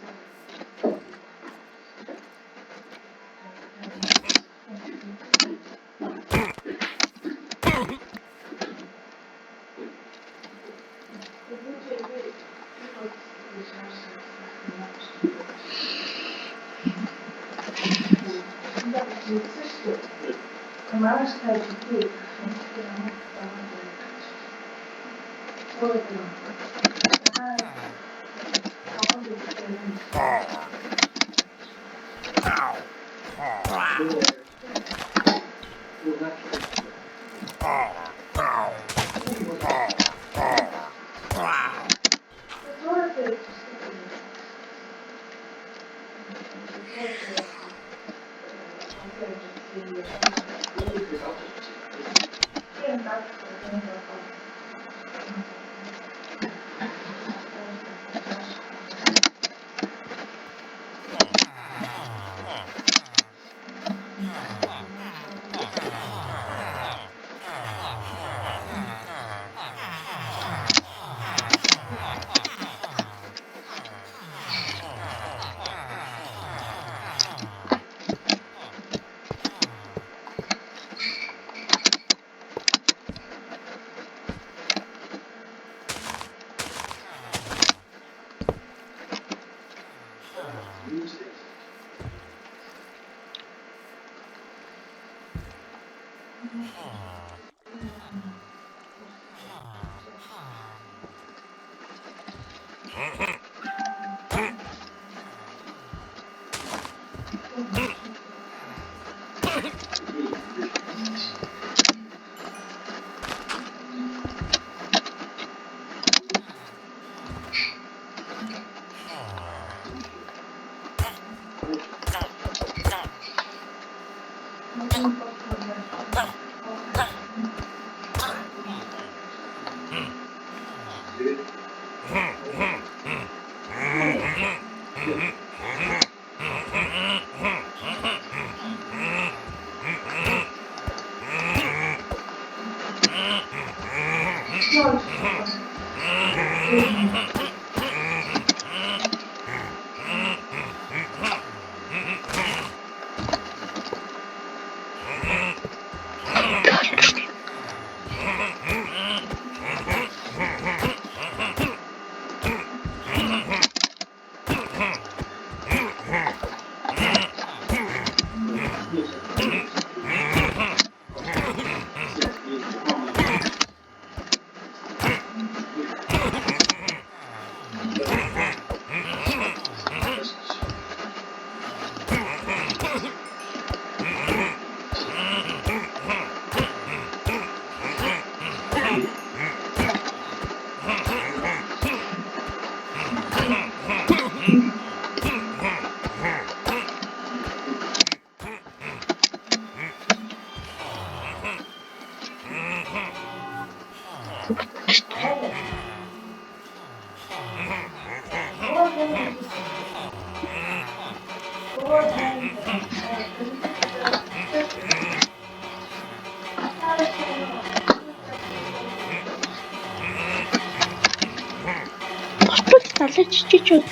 Далай чичээчүүд.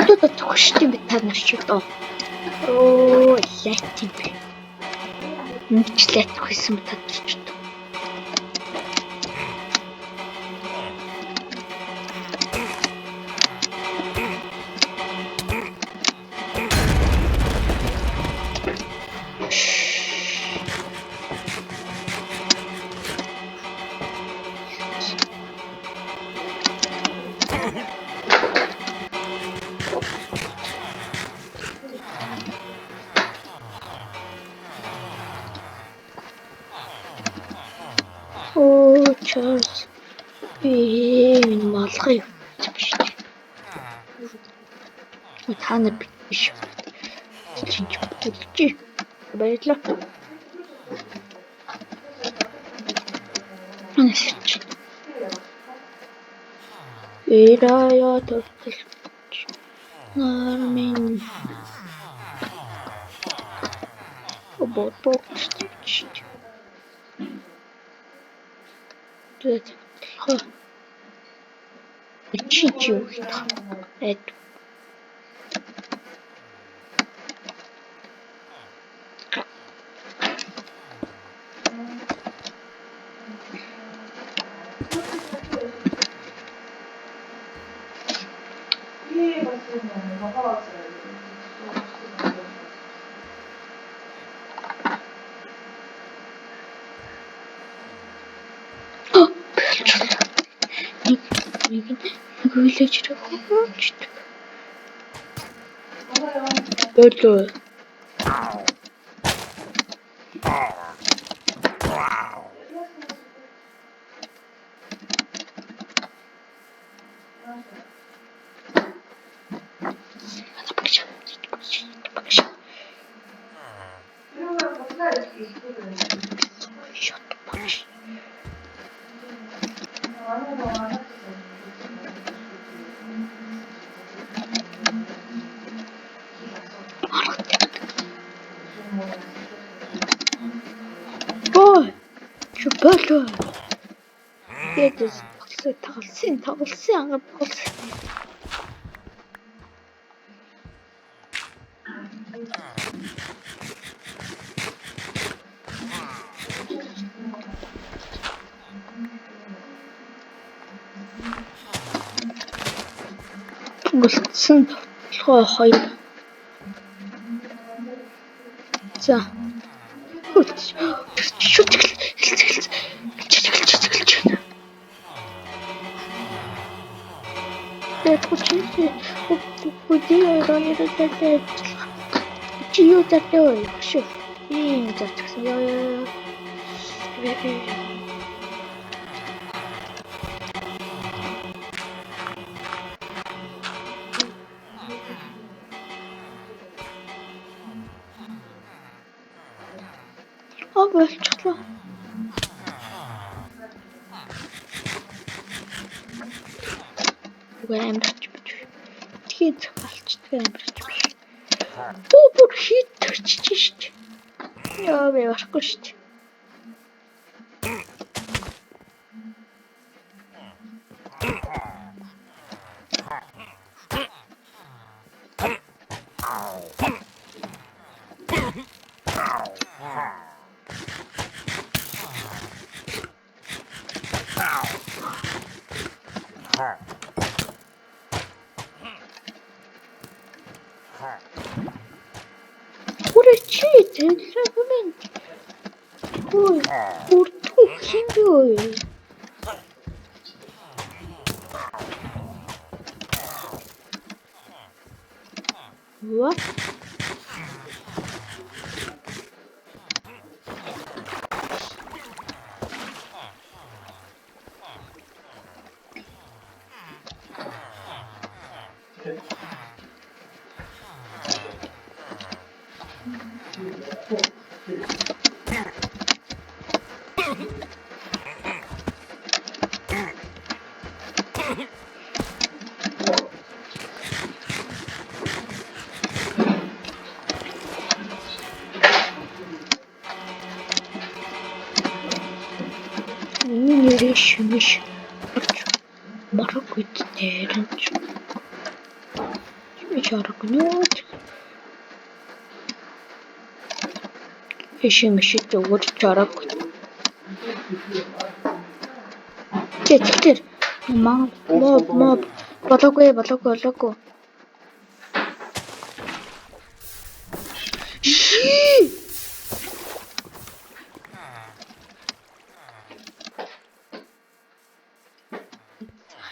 Что-то төгштэй би та нар шиг доо. Оо, лайтин. Мөчлээ төгсөн та нар ч. Оо, Чарльз. Энэ малгай биш. Та нар биш. Чинч үлжээ. баярлалаа. Анасч. Ирая төвтөлч. Нармин. Обоотч. Тэгээд хоо. Чи юу гэх юм. Хүлээж ирэх. Болоо. Ой, чупало. Эдис тоглосон ангаа тоглосон. Голцсон толгой хоёр. За. Шүт хэлж. Почти удирает чью такой шо и так болчихлоо. Амарч бич. Тэгээд залчдаг амарч биш. Бүр хит төрчих шít. Яа би барахгүй шít. Урачи телефон. Ой, урту хиндой. What? Решимش. Марок идеален. Чарок нет. Решимش тоже чарок. Теперь моб болоко.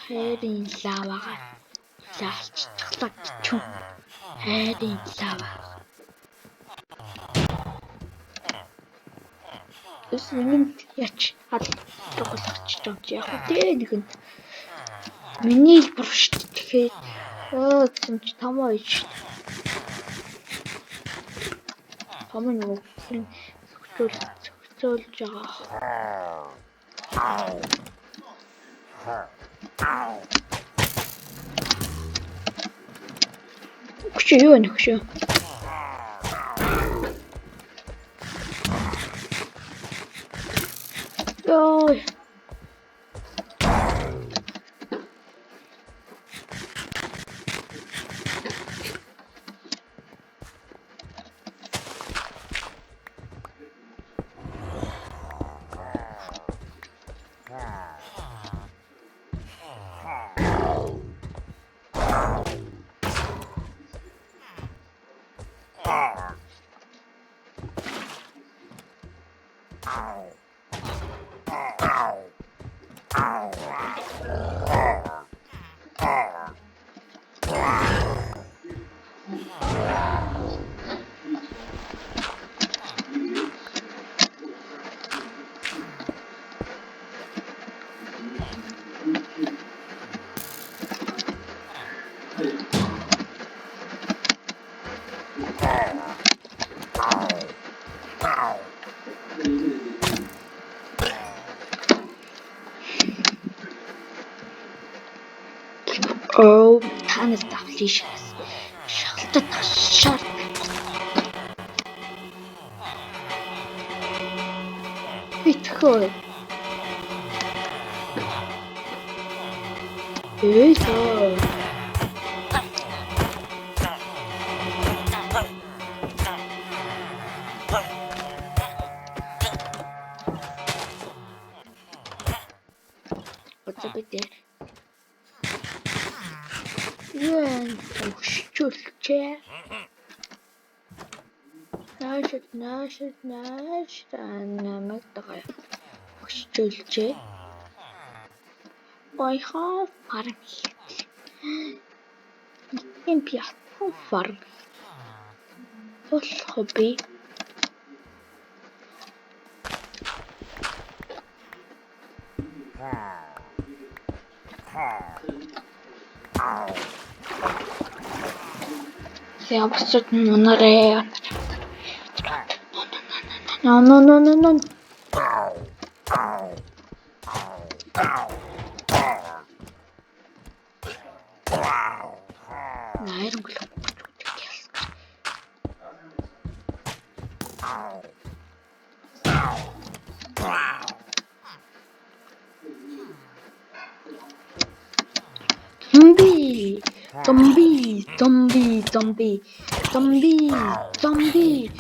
Хайрын лаваа залцчихлаа гэж. Хайрын лаваа. Эсвэн яч тоглохч юм чи яг үү нэгэн миний хэлбэр шүү дээ. Тэгэхээр гэсэн чи 5-2 шүү дээ. 5-1 зохицуулж байгаа. Хөшөө юу вэ хөшөө? Ой. Oh, танаас давлын шалтад ташаар. Битгой. Эйсоо. Оцобитер. Юун өгшүүлчээ. Нааш намайг тага өгшүүлчээ. Бойхоо фарм. Ийм пятан фарм. Болох би. Я босод нунараа. No. Найран глох. Zombie.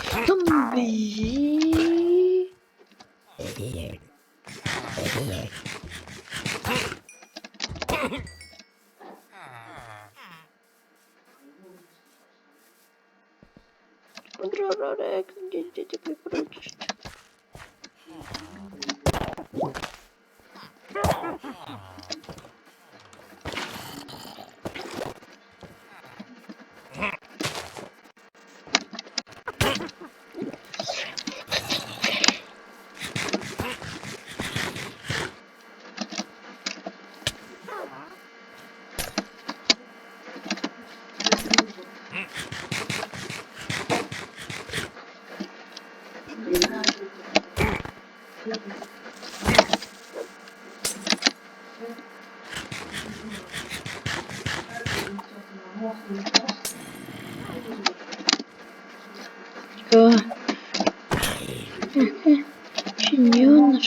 Junior.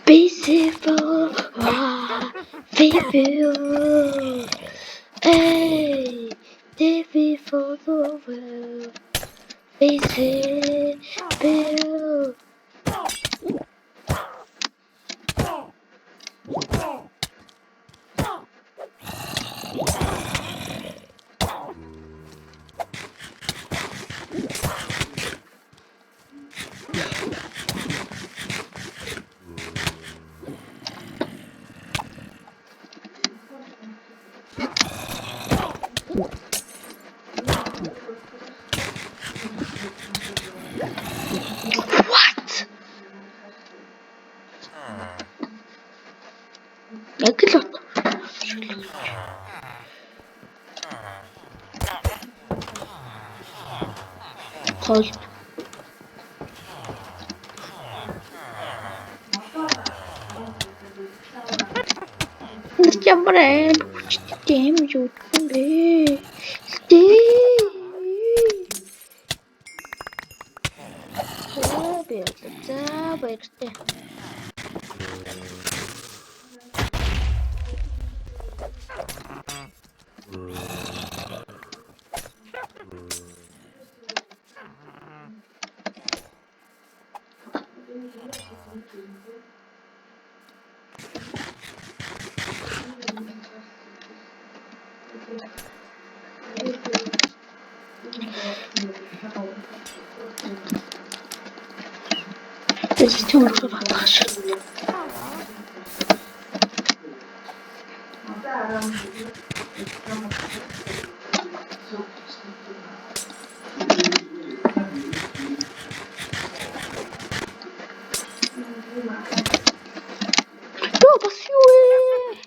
Beautiful, beautiful, hey, beautiful world, beautiful. Яг л бот. Хол. Ямар хүчтэй юм юу юм бэ? За баяртай. Систем работаешь. Что посюе?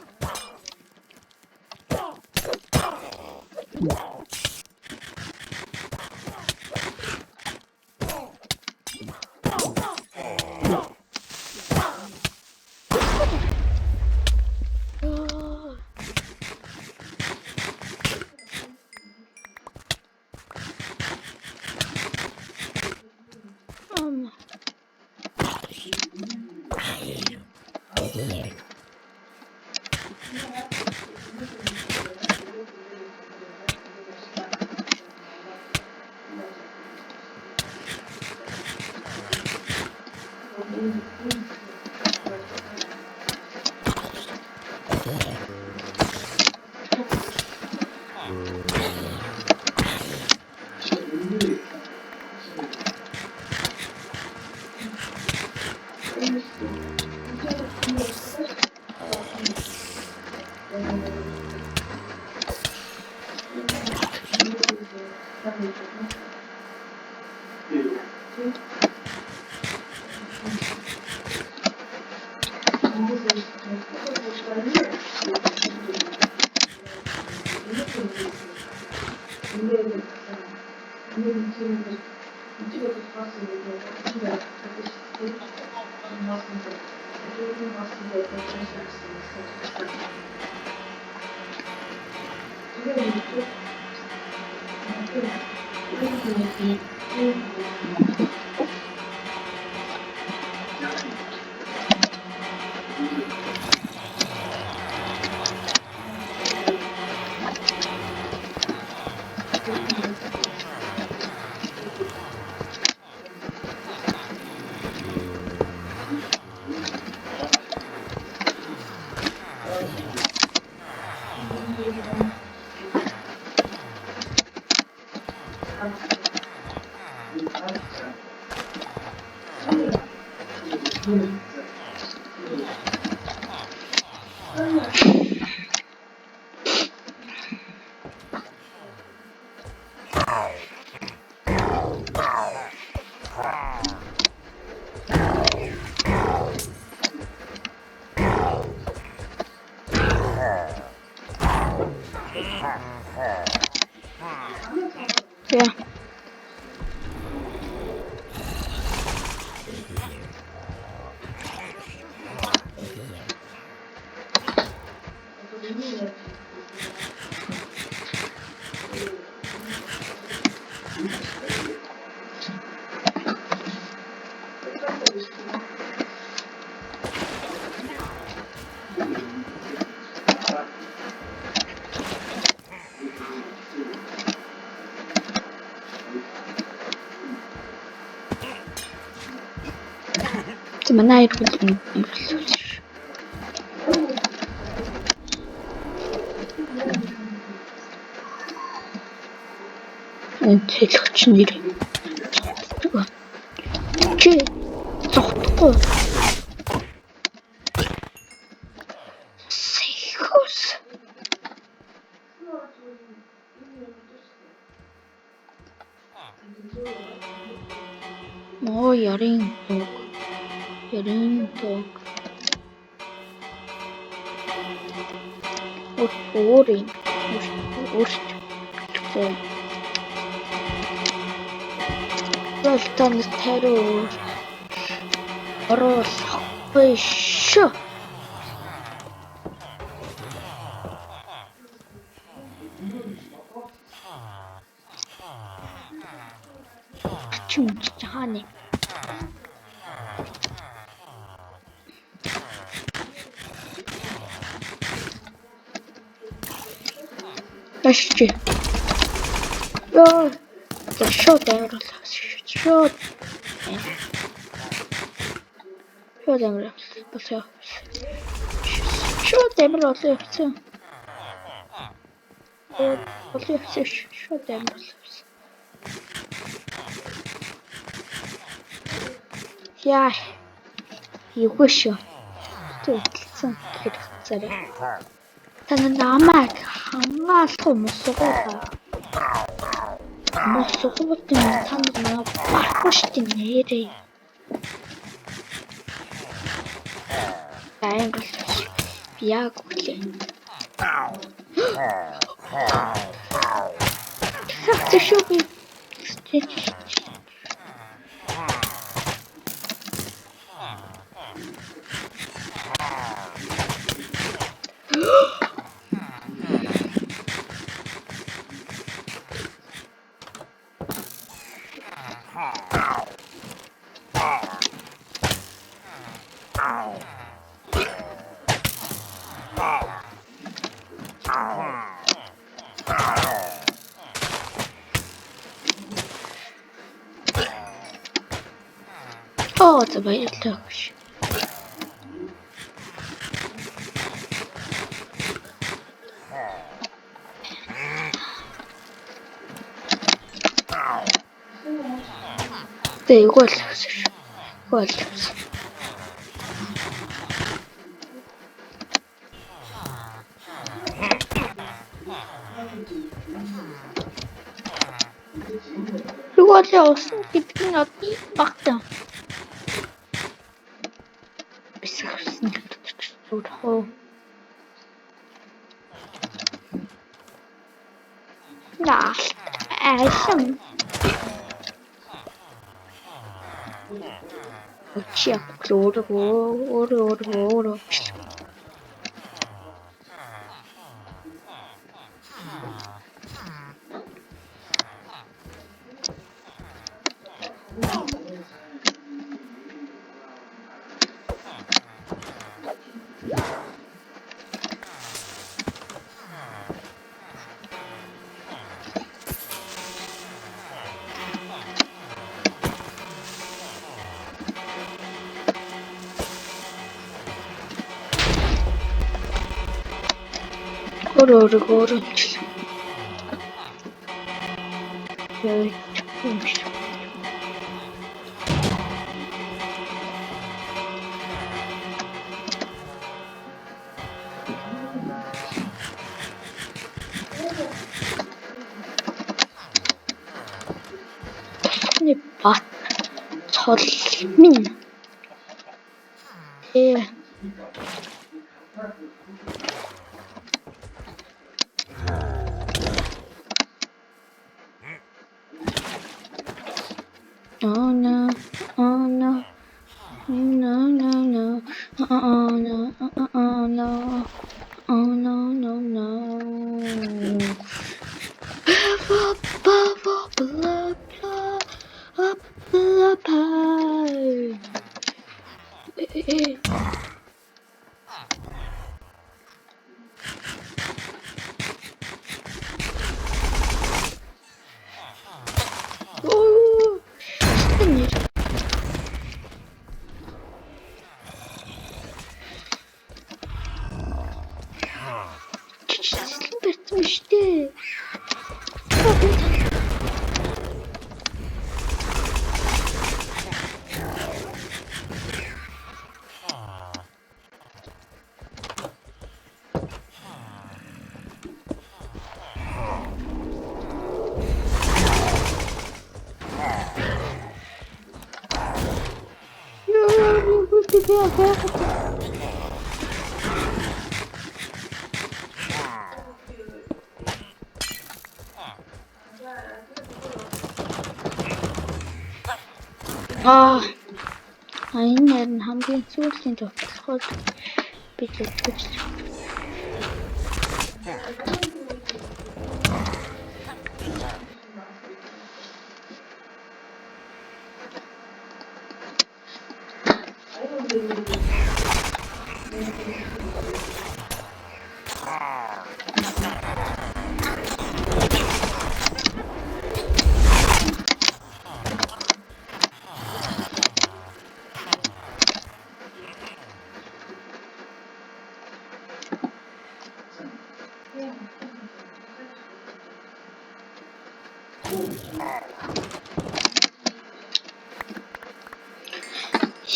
Yeah. Манай хоёр хөл хэлэгч нэр чи зогтохгүй Сэхус Оо ярин тог өөр юм. Өөрч. Болтоноос тариу оруулахгүй шүү. Чим чааны. Ашиг. Ёо. Шууд амир шууд. Шууд амир болоо. Шууд амир болоо явсан. Болоо явсан шууд амир болоо явсан. Яа. Юугүй шүү. Тэлсэн хэрэгцээрээ. Таны намайг хамгаалах юм уу? Мосгоот нь танд намайг барахгүй шүү нэрээ. Англ яг үлээ. Сакт шүү би. Оо, за баярлалаа. Тэгвэл явсан гэдэг нь одны багтаа. Бисгсэн зүрхөө. Наалт айсан. Очиа өөр. Өөр. Не бат цолмин. Oh no. İşte. Энэ ярин хамгийн сүүлийн товтлоход би зөвхөн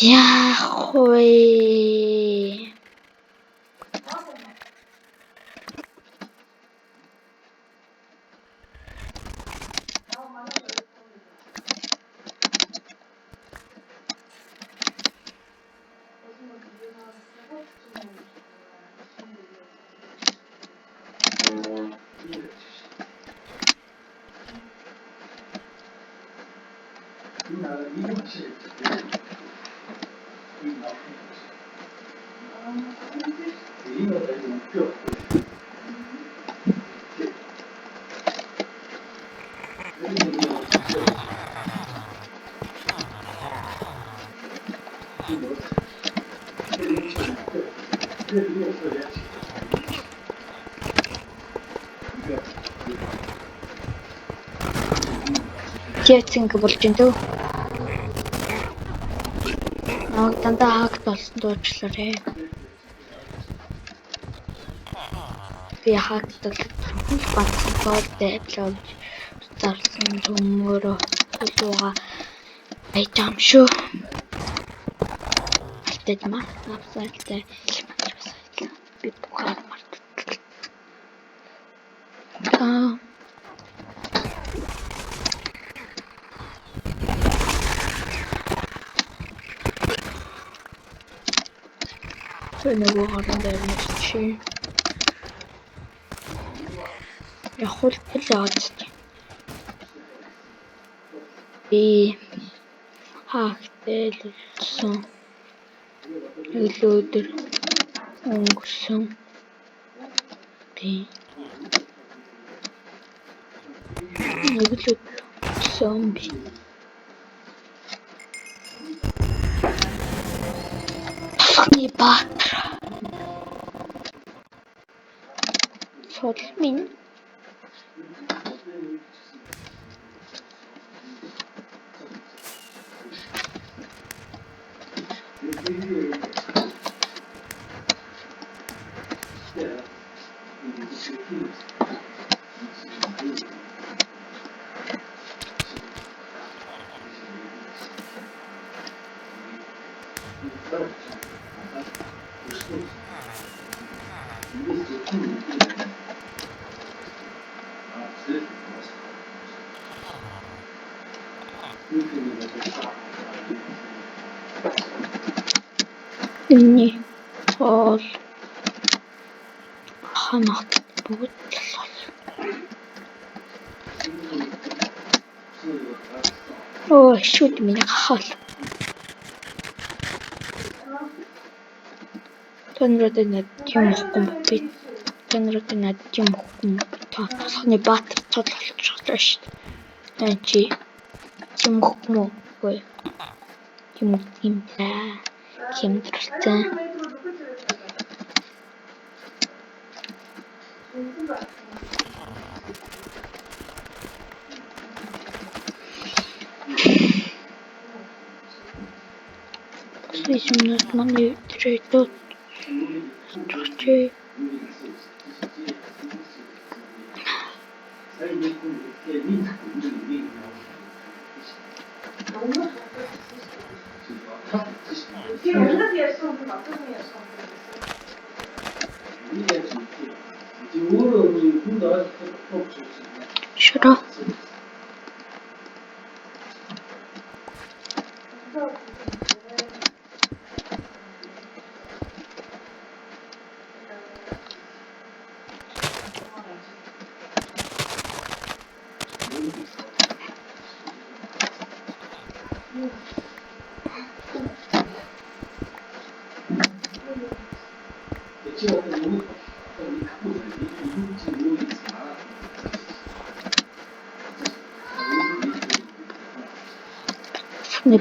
яах вэ? Яц ингэ болж байна дөө. Дандаа хаагт болсон дуучлаарэ. Би хаагтал батсан тоолтой апплод зарласан төмөрөө тулууга айтам шүү. Алтэд маа авсалтай би бухар мартал. Нөгөө харан дээр чи явах л яагаад би хаагтэлсэн өглөөдөр өнгөрсөн би өглөөдөр би Баатар солмин энэ бол ханагт бүгд шүүд миний хахал тонроод над юм ихгүй би тонроод над юм ихгүй та тасны баатар цодлох шатлаа шүү дээ чи юм ихгүй юм та хэмдэрсэн Слишком много трейдов. Трейд. Что? Тасхны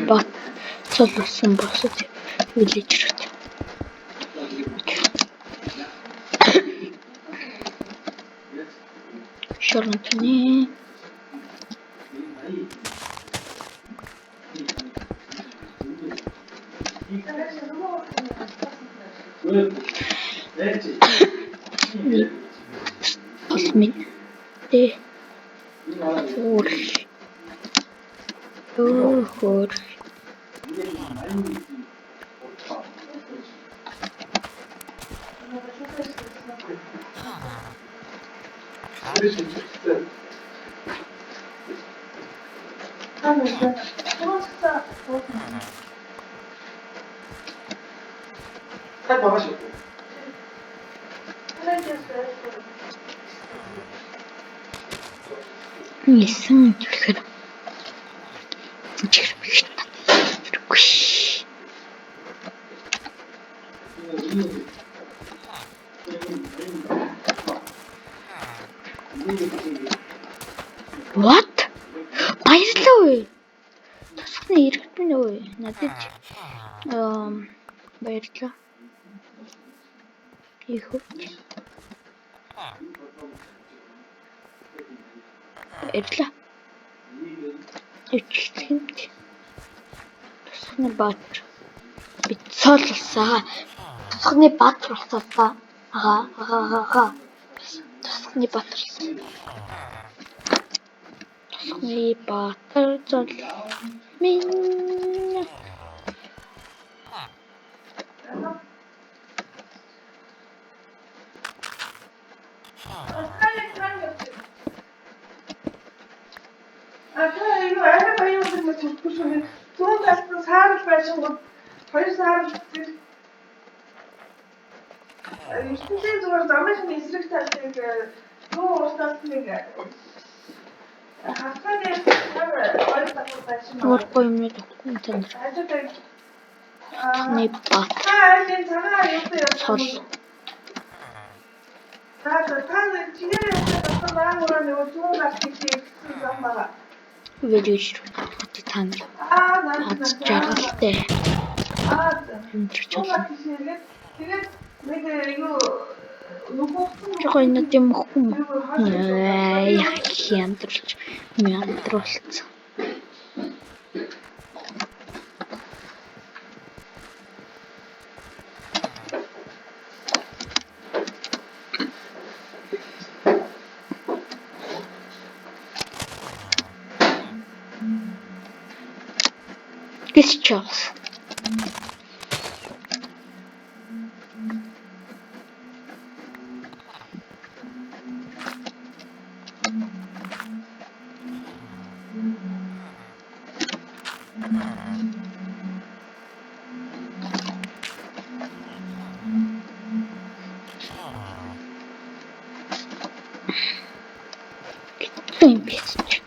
бат цол болсон босод виллежрүүд. Шорнотны Осмин тэ хөр 살 봐가지고. нисэн тэгэхээр чирвэж надгүй. What? Баярлалаа уу. Тасхны иргэдэн үү. Надад баярлалаа. Их үү. Баярлалаа. Ичилтгиймт. Тасхны баатар. Би цол болсаа. Тасхны баатар болсаа. Ага. Тасхны баатар. Тасхны баатар цол. Минь. 이거 알바 바이오는 좋고 좋은 같은 사람을 마시고 저희 사람을 신체적으로 남으신 이스릭 할 때가 너무 어떻습니까? 학생의 사람을 어렵다고 말씀하시고 Урахгүй юм уу тань. Тасхны баатар 괜찮아 이것도 цол. 다는 지내는 어떤 마음으로 내가 좋은 같이 엄마가 Виллежрүүд хотод тань. Аз жаргалтай. Өндөрч байна. тэгээд нэг юу Жохоо энэ юм хөө. Яах хямдрч мяндруулсан. Сейчас. Какой песня?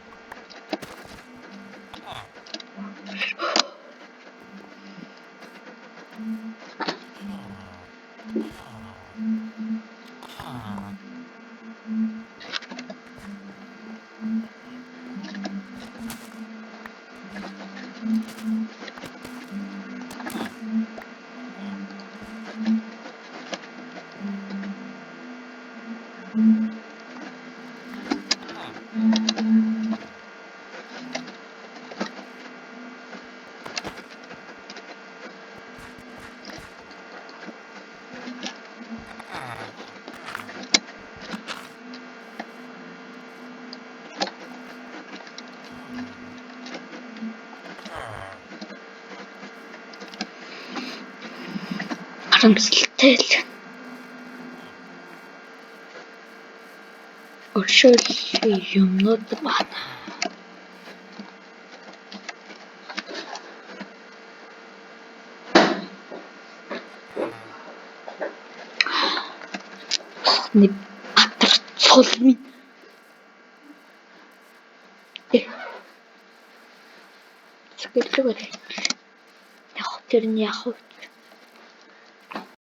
Харамсалтай л. Өршөөл юмнууд байна. Нэг батар цол минь. Зөвлөгөө. Яг тэр нь яг